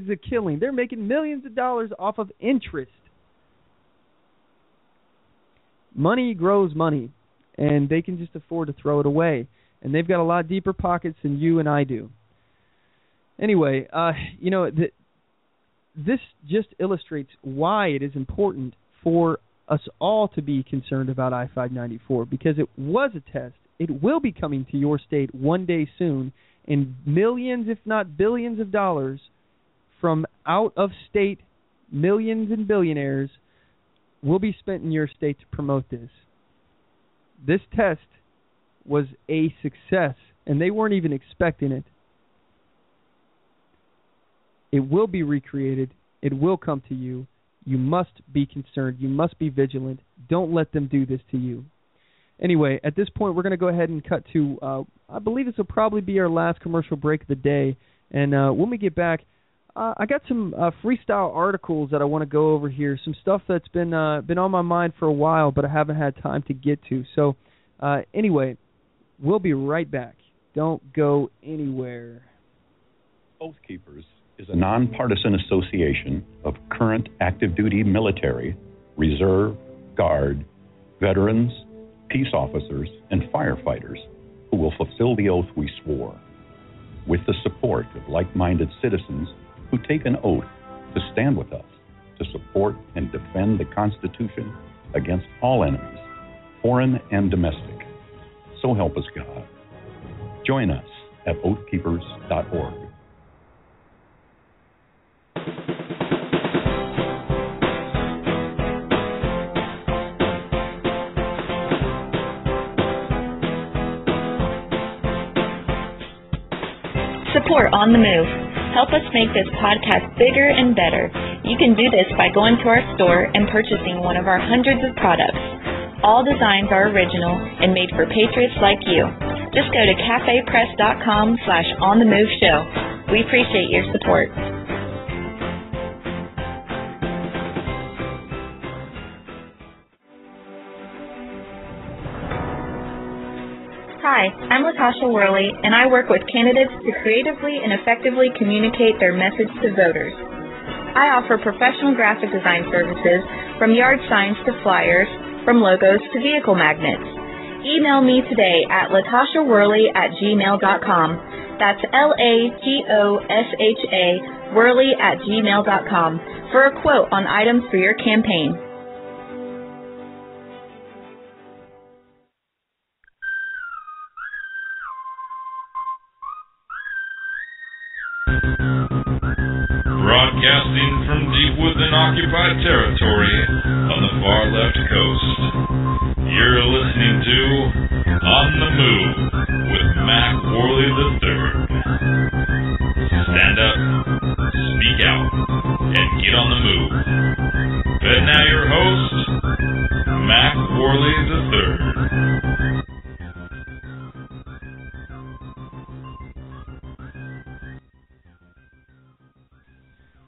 a killing. They're making millions of dollars off of interest. Money grows money, and they can just afford to throw it away. And they've got a lot deeper pockets than you and I do. Anyway, this just illustrates why it is important for us all to be concerned about I-594, because it was a test. It will be coming to your state one day soon, and millions, if not billions of dollars from out-of-state millions and billionaires will be spent in your state to promote this. This test was a success, and they weren't even expecting it. It will be recreated. It will come to you. You must be concerned. You must be vigilant. Don't let them do this to you. Anyway, at this point, we're going to go ahead and cut to, I believe this will probably be our last commercial break of the day. And when we get back, I got some freestyle articles that I want to go over here, some stuff that's been on my mind for a while, but I haven't had time to get to. So anyway, we'll be right back. Don't go anywhere. Oath Keepers is a nonpartisan association of current active duty military, reserve, guard, veterans, peace officers, and firefighters who will fulfill the oath we swore, with the support of like-minded citizens who take an oath to stand with us, to support and defend the Constitution against all enemies, foreign and domestic. So help us God. Join us at oathkeepers.org. Support On The Move. Help us make this podcast bigger and better. You can do this by going to our store and purchasing one of our hundreds of products. All designs are original and made for patriots like you. Just go to cafepress.com/onthemoveshow. We appreciate your support. Hi, I'm Latasha Worley, and I work with candidates to creatively and effectively communicate their message to voters. I offer professional graphic design services, from yard signs to flyers, from logos to vehicle magnets. Email me today at latashaworley@gmail.com. That's LATOSHA Worley@gmail.com for a quote on items for your campaign. Broadcasting from deep within occupied territory on the far left coast. You're listening to On the Move with Mack Worley III. Stand up, speak out, and get on the move. And now your host, Mack Worley III.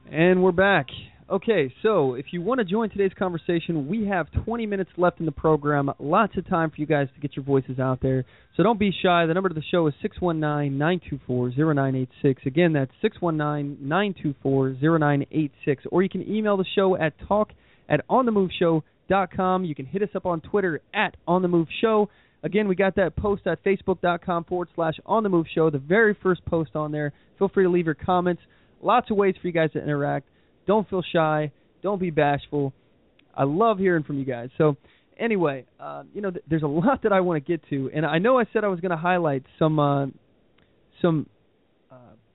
And we're back. Okay, so if you want to join today's conversation, we have 20 minutes left in the program. Lots of time for you guys to get your voices out there. So don't be shy. The number to the show is 619-924-0986. Again, that's 619-924-0986. Or you can email the show at talk@onthemoveshow.com. You can hit us up on Twitter @onthemoveshow. Again, we got that post at facebook.com/onthemoveshow, the very first post on there. Feel free to leave your comments. Lots of ways for you guys to interact. Don't feel shy. Don't be bashful. I love hearing from you guys. So anyway, there's a lot that I want to get to. And I know I said I was going to highlight some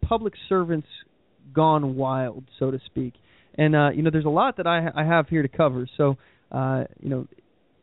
public servants gone wild, so to speak. And, there's a lot that I have here to cover. So,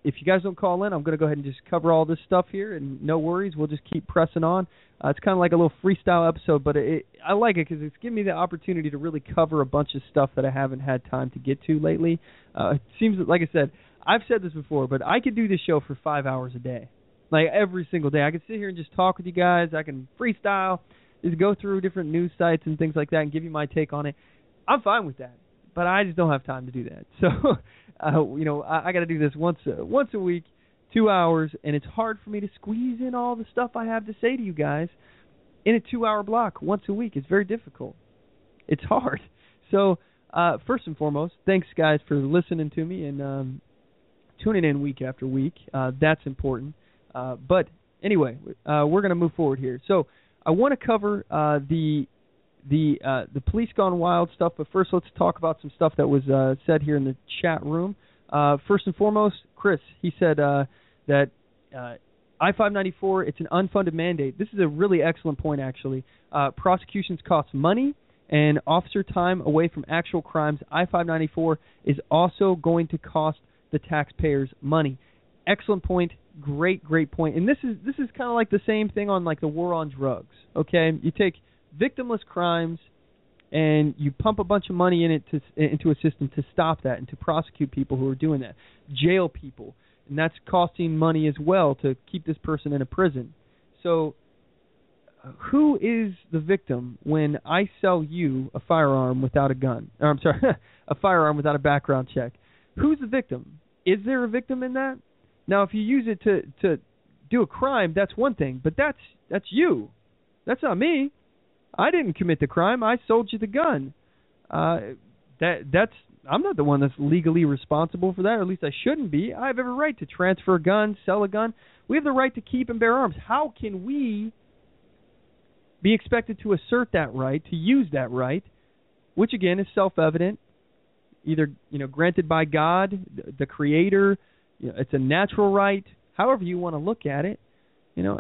if you guys don't call in, I'm going to go ahead and just cover all this stuff here, and no worries, we'll just keep pressing on. It's kind of like a little freestyle episode, but I like it because it's giving me the opportunity to really cover a bunch of stuff that I haven't had time to get to lately. It seems, like I said, I've said this before, but I could do this show for 5 hours a day, like every single day. I could sit here and just talk with you guys. I can freestyle, just go through different news sites and things like that and give you my take on it. I'm fine with that, but I just don't have time to do that. So, I got to do this once a week, 2 hours, and it's hard for me to squeeze in all the stuff I have to say to you guys in a 2-hour block once a week. It's very difficult. It's hard. So, first and foremost, thanks, guys, for listening to me and tuning in week after week. That's important. But anyway, we're going to move forward here. So, I want to cover the police gone wild stuff, but first let's talk about some stuff that was said here in the chat room. First and foremost, Chris, he said that I-594, it's an unfunded mandate. This is a really excellent point, actually. Prosecutions cost money and officer time away from actual crimes. I-594 is also going to cost the taxpayers money. Excellent point. Great point. And this is kind of like the same thing on like the war on drugs. Okay, you take victimless crimes and you pump a bunch of money into a system to stop that and to prosecute people who are doing that, jail people, and that's costing money as well to keep this person in a prison. So who is the victim when I sell you a firearm without a gun? Or, I'm sorry, a firearm without a background check. Who's the victim? Is there a victim in that? Now, if you use it to do a crime, that's one thing, but that's you. That's not me. I didn't commit the crime. I sold you the gun. I'm not the one that's legally responsible for that, or at least I shouldn't be. I have every right to transfer a gun, sell a gun. We have the right to keep and bear arms. How can we be expected to assert that right, to use that right, which again is self-evident, either granted by God, the Creator? It's a natural right. However you want to look at it.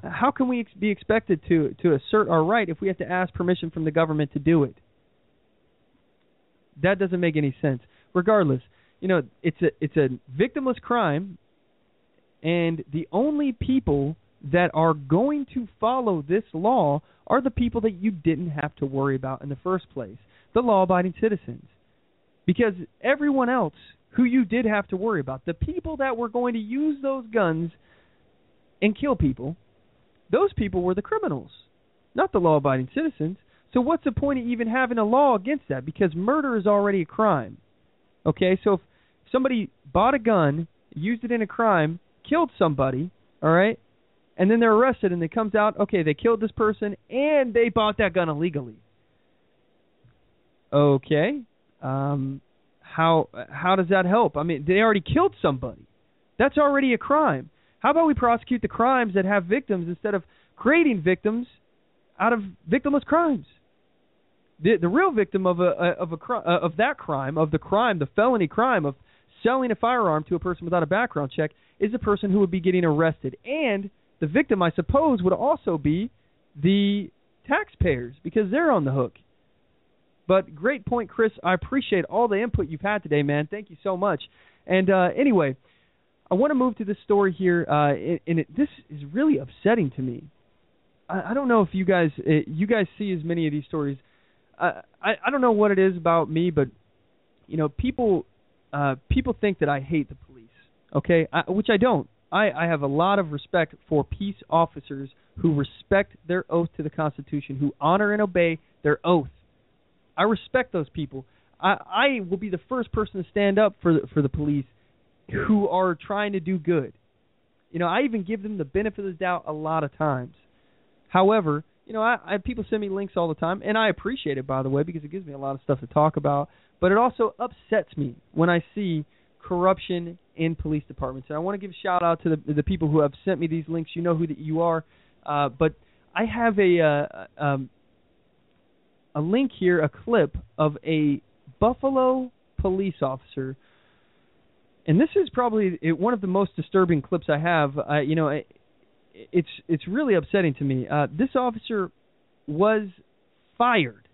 How can we be expected to assert our right if we have to ask permission from the government to do it? That doesn't make any sense. Regardless, it's a victimless crime, and the only people that are going to follow this law are the people that you didn't have to worry about in the first place, the law-abiding citizens. Because everyone else who you did have to worry about, the people that were going to use those guns and kill people, those people were the criminals, not the law-abiding citizens. So what's the point of even having a law against that? Because murder is already a crime. Okay, so if somebody bought a gun, used it in a crime, killed somebody, all right, and then they're arrested and it comes out, okay, they killed this person and they bought that gun illegally. Okay, how does that help? I mean, they already killed somebody. That's already a crime. How about we prosecute the crimes that have victims instead of creating victims out of victimless crimes? The real victim of that crime, the felony crime of selling a firearm to a person without a background check, is the person who would be getting arrested. And the victim, I suppose, would also be the taxpayers because they're on the hook. But great point, Chris. I appreciate all the input you've had today, man. Thank you so much. And anyway, I want to move to this story here, and this is really upsetting to me. I don't know if you guys see as many of these stories. I don't know what it is about me, but people think that I hate the police. Okay, which I don't. I have a lot of respect for peace officers who respect their oath to the Constitution, who honor and obey their oath. I respect those people. I will be the first person to stand up for the police who are trying to do good. I even give them the benefit of the doubt a lot of times. However, I people send me links all the time, and I appreciate it, by the way, because it gives me a lot of stuff to talk about. But it also upsets me when I see corruption in police departments. And I want to give a shout-out to the people who have sent me these links. You know who that you are. But I have a link here, a clip of a Buffalo police officer. And this is probably one of the most disturbing clips I have. It's really upsetting to me. This officer was fired.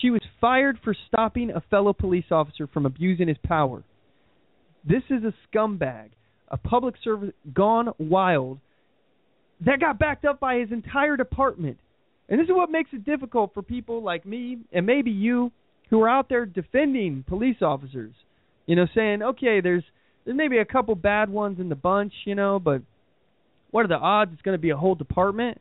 She was fired for stopping a fellow police officer from abusing his power. This is a scumbag, a public servant gone wild, that got backed up by his entire department. And this is what makes it difficult for people like me and maybe you who are out there defending police officers. Saying, okay, there's maybe a couple bad ones in the bunch, but what are the odds it's going to be a whole department?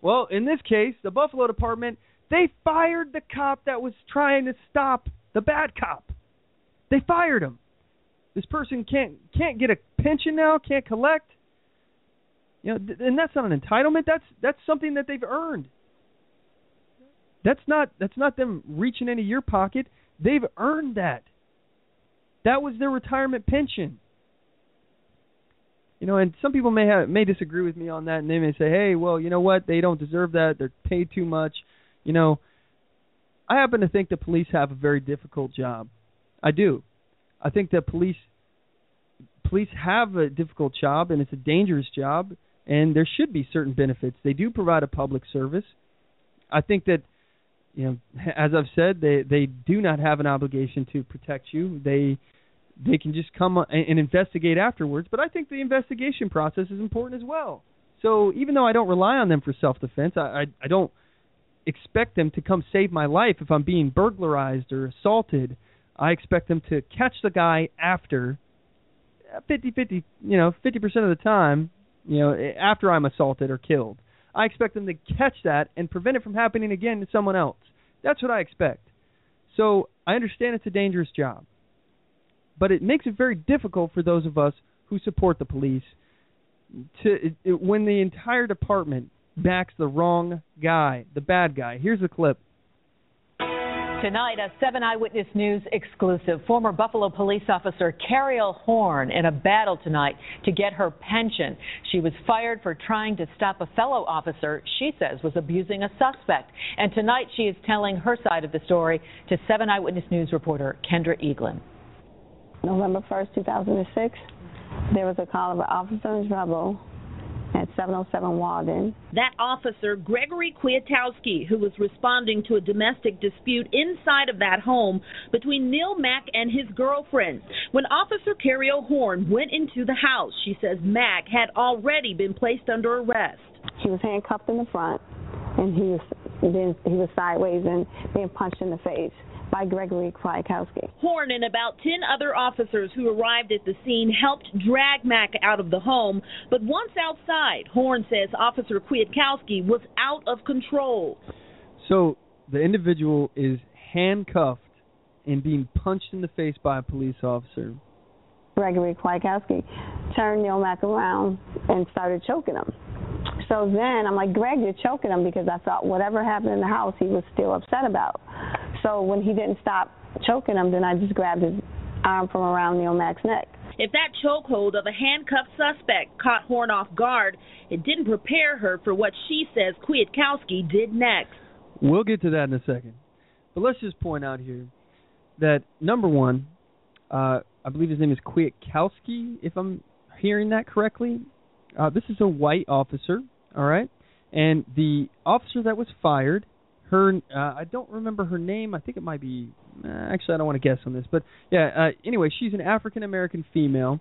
Well, in this case, the Buffalo department, they fired the cop that was trying to stop the bad cop. They fired him. This person can't get a pension now, can't collect. And that's not an entitlement. That's something that they've earned. That's not them reaching into your pocket. They've earned that. That was their retirement pension. And some people may disagree with me on that, and they may say, hey, well, you know what? They don't deserve that. They're paid too much. I happen to think the police have a very difficult job. I do. I think that police have a difficult job, and it's a dangerous job, and there should be certain benefits. They do provide a public service. I think that, as I've said, they do not have an obligation to protect you. They can just come and investigate afterwards, but I think the investigation process is important as well. So even though I don't rely on them for self-defense, I don't expect them to come save my life if I'm being burglarized or assaulted. I expect them to catch the guy after 50%, 50% of the time, after I'm assaulted or killed. I expect them to catch that and prevent it from happening again to someone else. That's what I expect. So I understand it's a dangerous job. But it makes it very difficult for those of us who support the police when the entire department backs the wrong guy, the bad guy. Here's the clip. Tonight, a 7 Eyewitness News exclusive. Former Buffalo police officer Cariel Horn in a battle tonight to get her pension. She was fired for trying to stop a fellow officer she says was abusing a suspect. And tonight she is telling her side of the story to 7 Eyewitness News reporter Kendra Eaglin. November 1st, 2006, there was a call of an officer in trouble at 707 Walden. That officer, Gregory Kwiatkowski, who was responding to a domestic dispute inside of that home between Neil Mack and his girlfriend. When Officer Cariel Horn went into the house, she says Mack had already been placed under arrest. She was handcuffed in the front, and he was sideways and being punched in the face by Gregory Kwiatkowski. Horn and about 10 other officers who arrived at the scene helped drag Mack out of the home, but once outside, Horn says Officer Kwiatkowski was out of control. So the individual is handcuffed and being punched in the face by a police officer. Gregory Kwiatkowski turned Neil Mack around and started choking him. So then I'm like, Greg, you're choking him, because I thought whatever happened in the house he was still upset about. So when he didn't stop choking him, then I just grabbed his arm from around Neil Mack's neck. If that chokehold of a handcuffed suspect caught Horn off guard, it didn't prepare her for what she says Kwiatkowski did next. We'll get to that in a second. But let's just point out here that, number one, I believe his name is Kwiatkowski, if I'm hearing that correctly. This is a white officer, all right? And the officer that was fired, I don't remember her name. I think it might be, actually, I don't want to guess on this. But, yeah, anyway, she's an African-American female.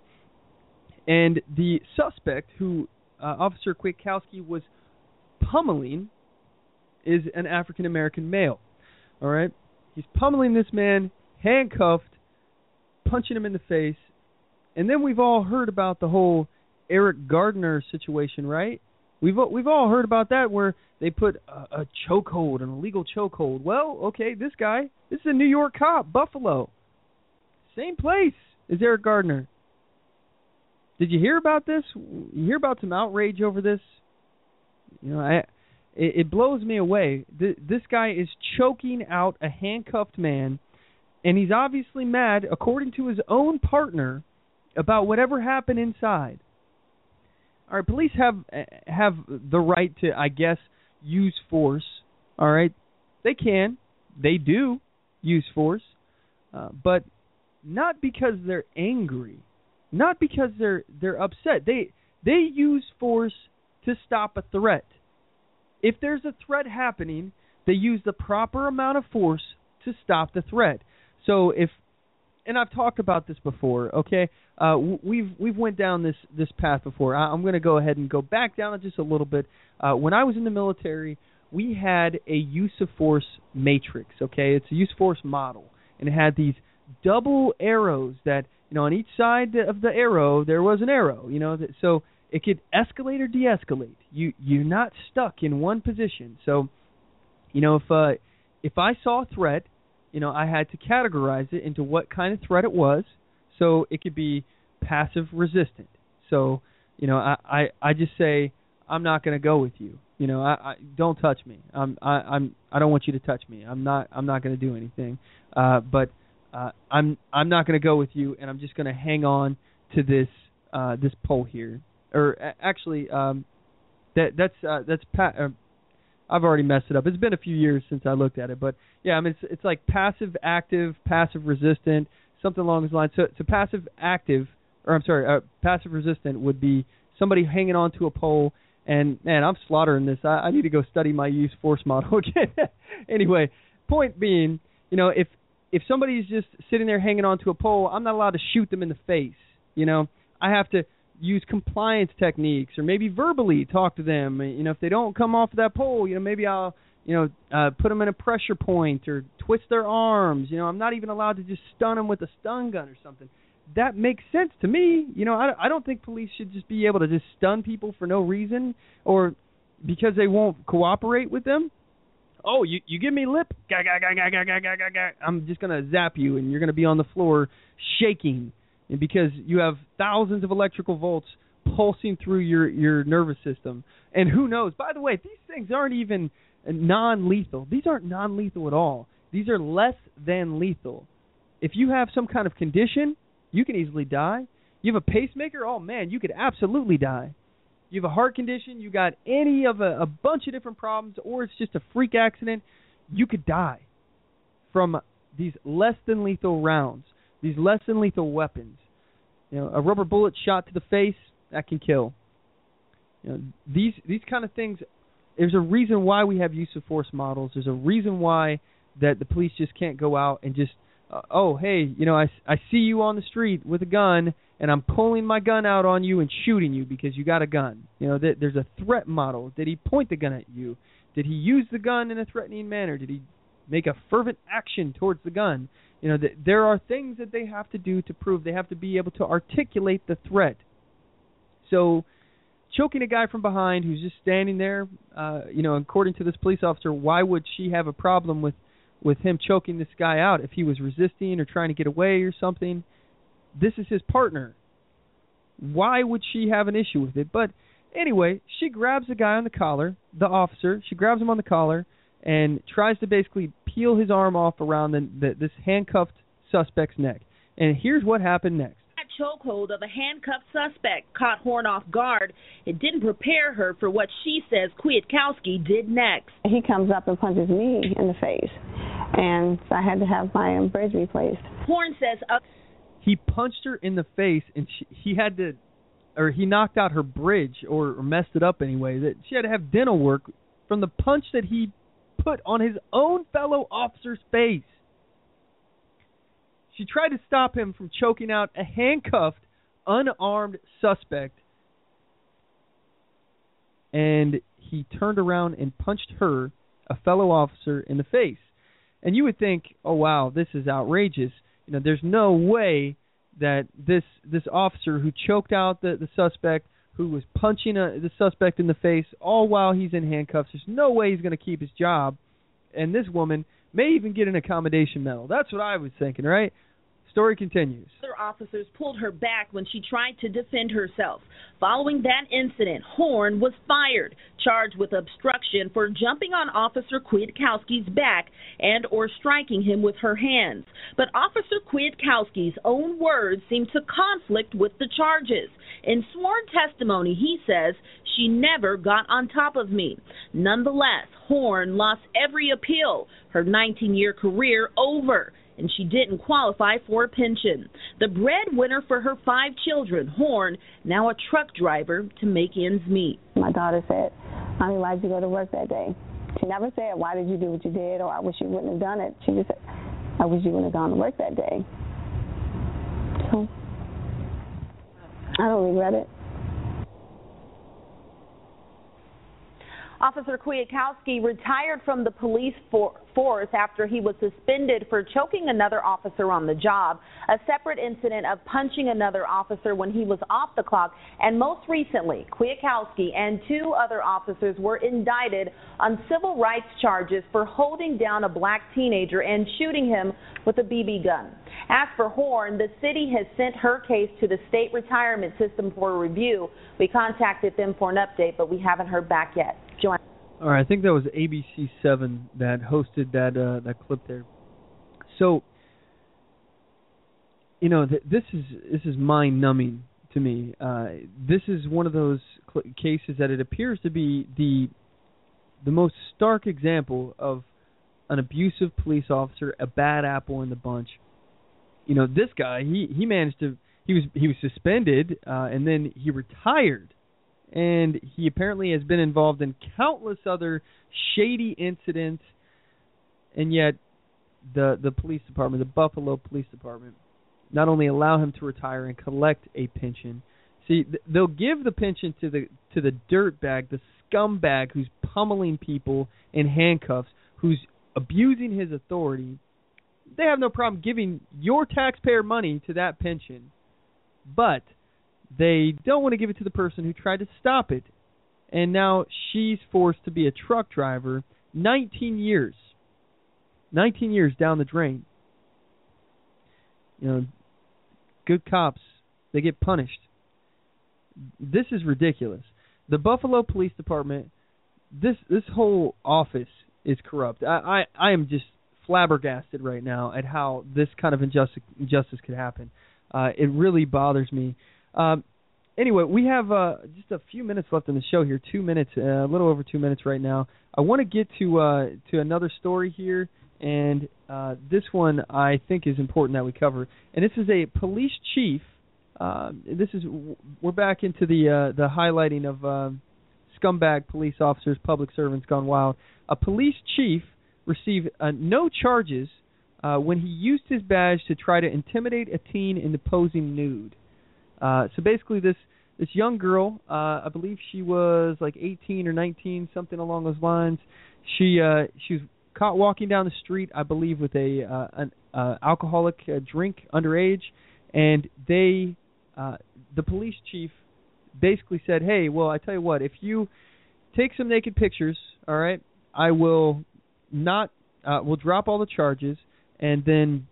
And the suspect who Officer Kwiatkowski was pummeling is an African-American male, all right? He's pummeling this man, handcuffed, punching him in the face. And then we've all heard about the whole Eric Gardner situation, right? We've all heard about that, where they put a chokehold, an illegal chokehold. Well, okay, this is a New York cop, Buffalo. Same place as Eric Gardner. Did you hear about this? You hear about some outrage over this? It blows me away. This guy is choking out a handcuffed man, and he's obviously mad, according to his own partner, about whatever happened inside. All right, police have the right to, I guess, use force. All right, they can, they do use force, but not because they're angry, not because they're upset. They use force to stop a threat. If there's a threat happening, they use the proper amount of force to stop the threat. So and I've talked about this before, okay? We've went down this path before. I'm going to go ahead and go back down it just a little bit. When I was in the military, we had a use of force matrix, okay? It's a use of force model, and it had these double arrows that, on each side of the arrow there was an arrow, so it could escalate or de-escalate. You're not stuck in one position. So, if I saw a threat, I had to categorize it into what kind of threat it was. So it could be passive resistant. So, I just say, I'm not going to go with you. I don't touch me. I don't want you to touch me. I'm not going to do anything. But I'm not going to go with you, and I'm just going to hang on to this pole here. Or actually, I've already messed it up. It's been a few years since I looked at it, but yeah, it's like passive active, passive resistant, something along those lines. So passive active, passive resistant would be somebody hanging on to a pole. And man, I'm slaughtering this. I need to go study my use force model again. Anyway, point being, if somebody's just sitting there hanging on to a pole, I'm not allowed to shoot them in the face. I have to use compliance techniques, or maybe verbally talk to them. If they don't come off of that pole, maybe I'll, put them in a pressure point or twist their arms. I'm not even allowed to just stun them with a stun gun or something. That makes sense to me. I don't think police should just be able to just stun people for no reason, or because they won't cooperate with them. Oh, you give me lip, I'm just going to zap you, and you're going to be on the floor shaking. And because you have thousands of electrical volts pulsing through your nervous system. And who knows? By the way, these things aren't even non-lethal. These aren't non-lethal at all. These are less than lethal. If you have some kind of condition, you can easily die. You have a pacemaker? Oh, man, you could absolutely die. You have a heart condition, you got any of a bunch of different problems, or it's just a freak accident, you could die from these less than lethal rounds. These less than lethal weapons. A rubber bullet shot to the face, that can kill. These kind of things, there's a reason why we have use of force models. There's a reason why that the police just can't go out and just, I see you on the street with a gun, and I'm pulling my gun out on you and shooting you because you got a gun. There's a threat model. Did he point the gun at you? Did he use the gun in a threatening manner? Did he make a fervent action towards the gun? There are things that they have to do to prove. They have to be able to articulate the threat. So, choking a guy from behind who's just standing there, according to this police officer, why would she have a problem with him choking this guy out if he was resisting or trying to get away or something? This is his partner. Why would she have an issue with it? But anyway, she grabs the guy on the collar, the officer. She grabs him on the collar and tries to basically peel his arm off around this handcuffed suspect's neck. And here's what happened next. That chokehold of a handcuffed suspect caught Horn off guard. It didn't prepare her for what she says Kwiatkowski did next. He comes up and punches me in the face, and I had to have my bridge replaced. Horn says he punched her in the face, and he knocked out her bridge or messed it up anyway. That she had to have dental work from the punch that he put on his own fellow officer's face. She tried to stop him from choking out a handcuffed, unarmed suspect, and he turned around and punched her, a fellow officer, in the face. And you would think, oh wow, this is outrageous. There's no way that this officer who choked out the suspect, who was punching the suspect in the face all while he's in handcuffs. There's no way he's going to keep his job. And this woman may even get an accommodation medal. That's what I was thinking, right? Story continues. Other officers pulled her back when she tried to defend herself. Following that incident, Horn was fired, charged with obstruction for jumping on Officer Kwiatkowski's back and or striking him with her hands. But Officer Kwiatkowski's own words seem to conflict with the charges. In sworn testimony, he says, "She never got on top of me." Nonetheless, Horn lost every appeal, her 19-year career over, and she didn't qualify for a pension. The breadwinner for her 5 children, Horn, now a truck driver to make ends meet. My daughter said, "Mommy, why did you go to work that day?" She never said, "Why did you do what you did?" or "I wish you wouldn't have done it." She just said, "I wish you wouldn't have gone to work that day." So I don't regret it. Officer Kwiatkowski retired from the police force after he was suspended for choking another officer on the job, a separate incident of punching another officer when he was off the clock, and most recently, Kwiatkowski and 2 other officers were indicted on civil rights charges for holding down a black teenager and shooting him with a BB gun. As for Horn, the city has sent her case to the state retirement system for review. We contacted them for an update, but we haven't heard back yet. Joanne. All right, I think that was ABC7 that hosted that clip there. So, you know, this is mind-numbing to me. This is one of those cases that it appears to be the most stark example of an abusive police officer, a bad apple in the bunch. You know, this guy, he managed to, he was suspended, and then he retired. And he apparently has been involved in countless other shady incidents, and yet the police department, the Buffalo Police Department, not only allow him to retire and collect a pension. See, they'll give the pension to the dirtbag, the scumbag who's pummeling people in handcuffs, who's abusing his authority. They have no problem giving your taxpayer money to that pension, but they don't want to give it to the person who tried to stop it. And now she's forced to be a truck driver 19 years. 19 years down the drain. You know, good cops, they get punished. This is ridiculous. The Buffalo Police Department, this whole office is corrupt. I am just flabbergasted right now at how this kind of injustice could happen. It really bothers me. Anyway, we have just a few minutes left in the show here. 2 minutes, a little over 2 minutes right now. I want to get to another story here, and this one I think is important that we cover. And this is a police chief. We're back into the highlighting of scumbag police officers, public servants gone wild. A police chief received no charges when he used his badge to try to intimidate a teen into posing nude. So basically this young girl, I believe she was like 18 or 19, something along those lines. She was caught walking down the street, I believe, with an alcoholic drink underage, and the police chief basically said, "Hey, well, I tell you what, if you take some naked pictures, all right, I will not, we'll drop all the charges, and then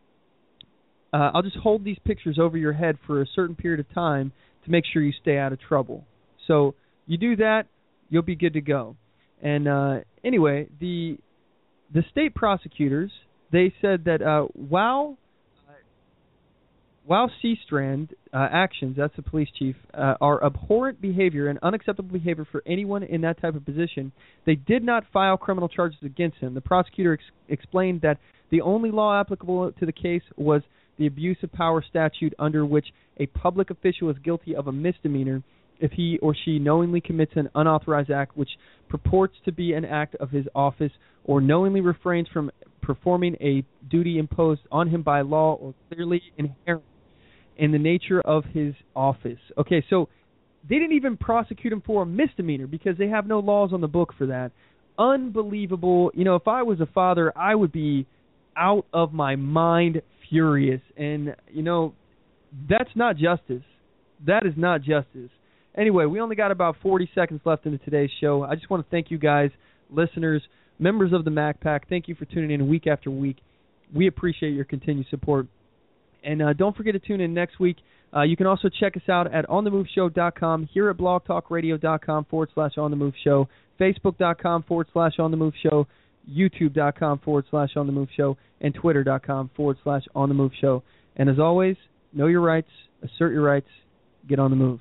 I'll just hold these pictures over your head for a certain period of time to make sure you stay out of trouble. So you do that, you'll be good to go." And anyway, the state prosecutors, they said that while C-Strand actions, that's the police chief, are abhorrent behavior and unacceptable behavior for anyone in that type of position, they did not file criminal charges against him. The prosecutor explained that the only law applicable to the case was the abuse of power statute, under which a public official is guilty of a misdemeanor if he or she knowingly commits an unauthorized act which purports to be an act of his office, or knowingly refrains from performing a duty imposed on him by law or clearly inherent in the nature of his office. Okay, so they didn't even prosecute him for a misdemeanor because they have no laws on the book for that. Unbelievable. You know, if I was a father, I would be out of my mind furious. And, you know, that's not justice. That is not justice. Anyway, we only got about 40 seconds left into today's show. I just want to thank you guys, listeners, members of the Mack Pack. Thank you for tuning in week after week. We appreciate your continued support. And don't forget to tune in next week. You can also check us out at OnTheMoveShow.com, here at blogtalkradio.com/OnTheMoveShow, Facebook.com/OnTheMoveShow, YouTube.com/OnTheMoveShow, and Twitter.com/OnTheMoveShow. And as always, know your rights, assert your rights, get on the move.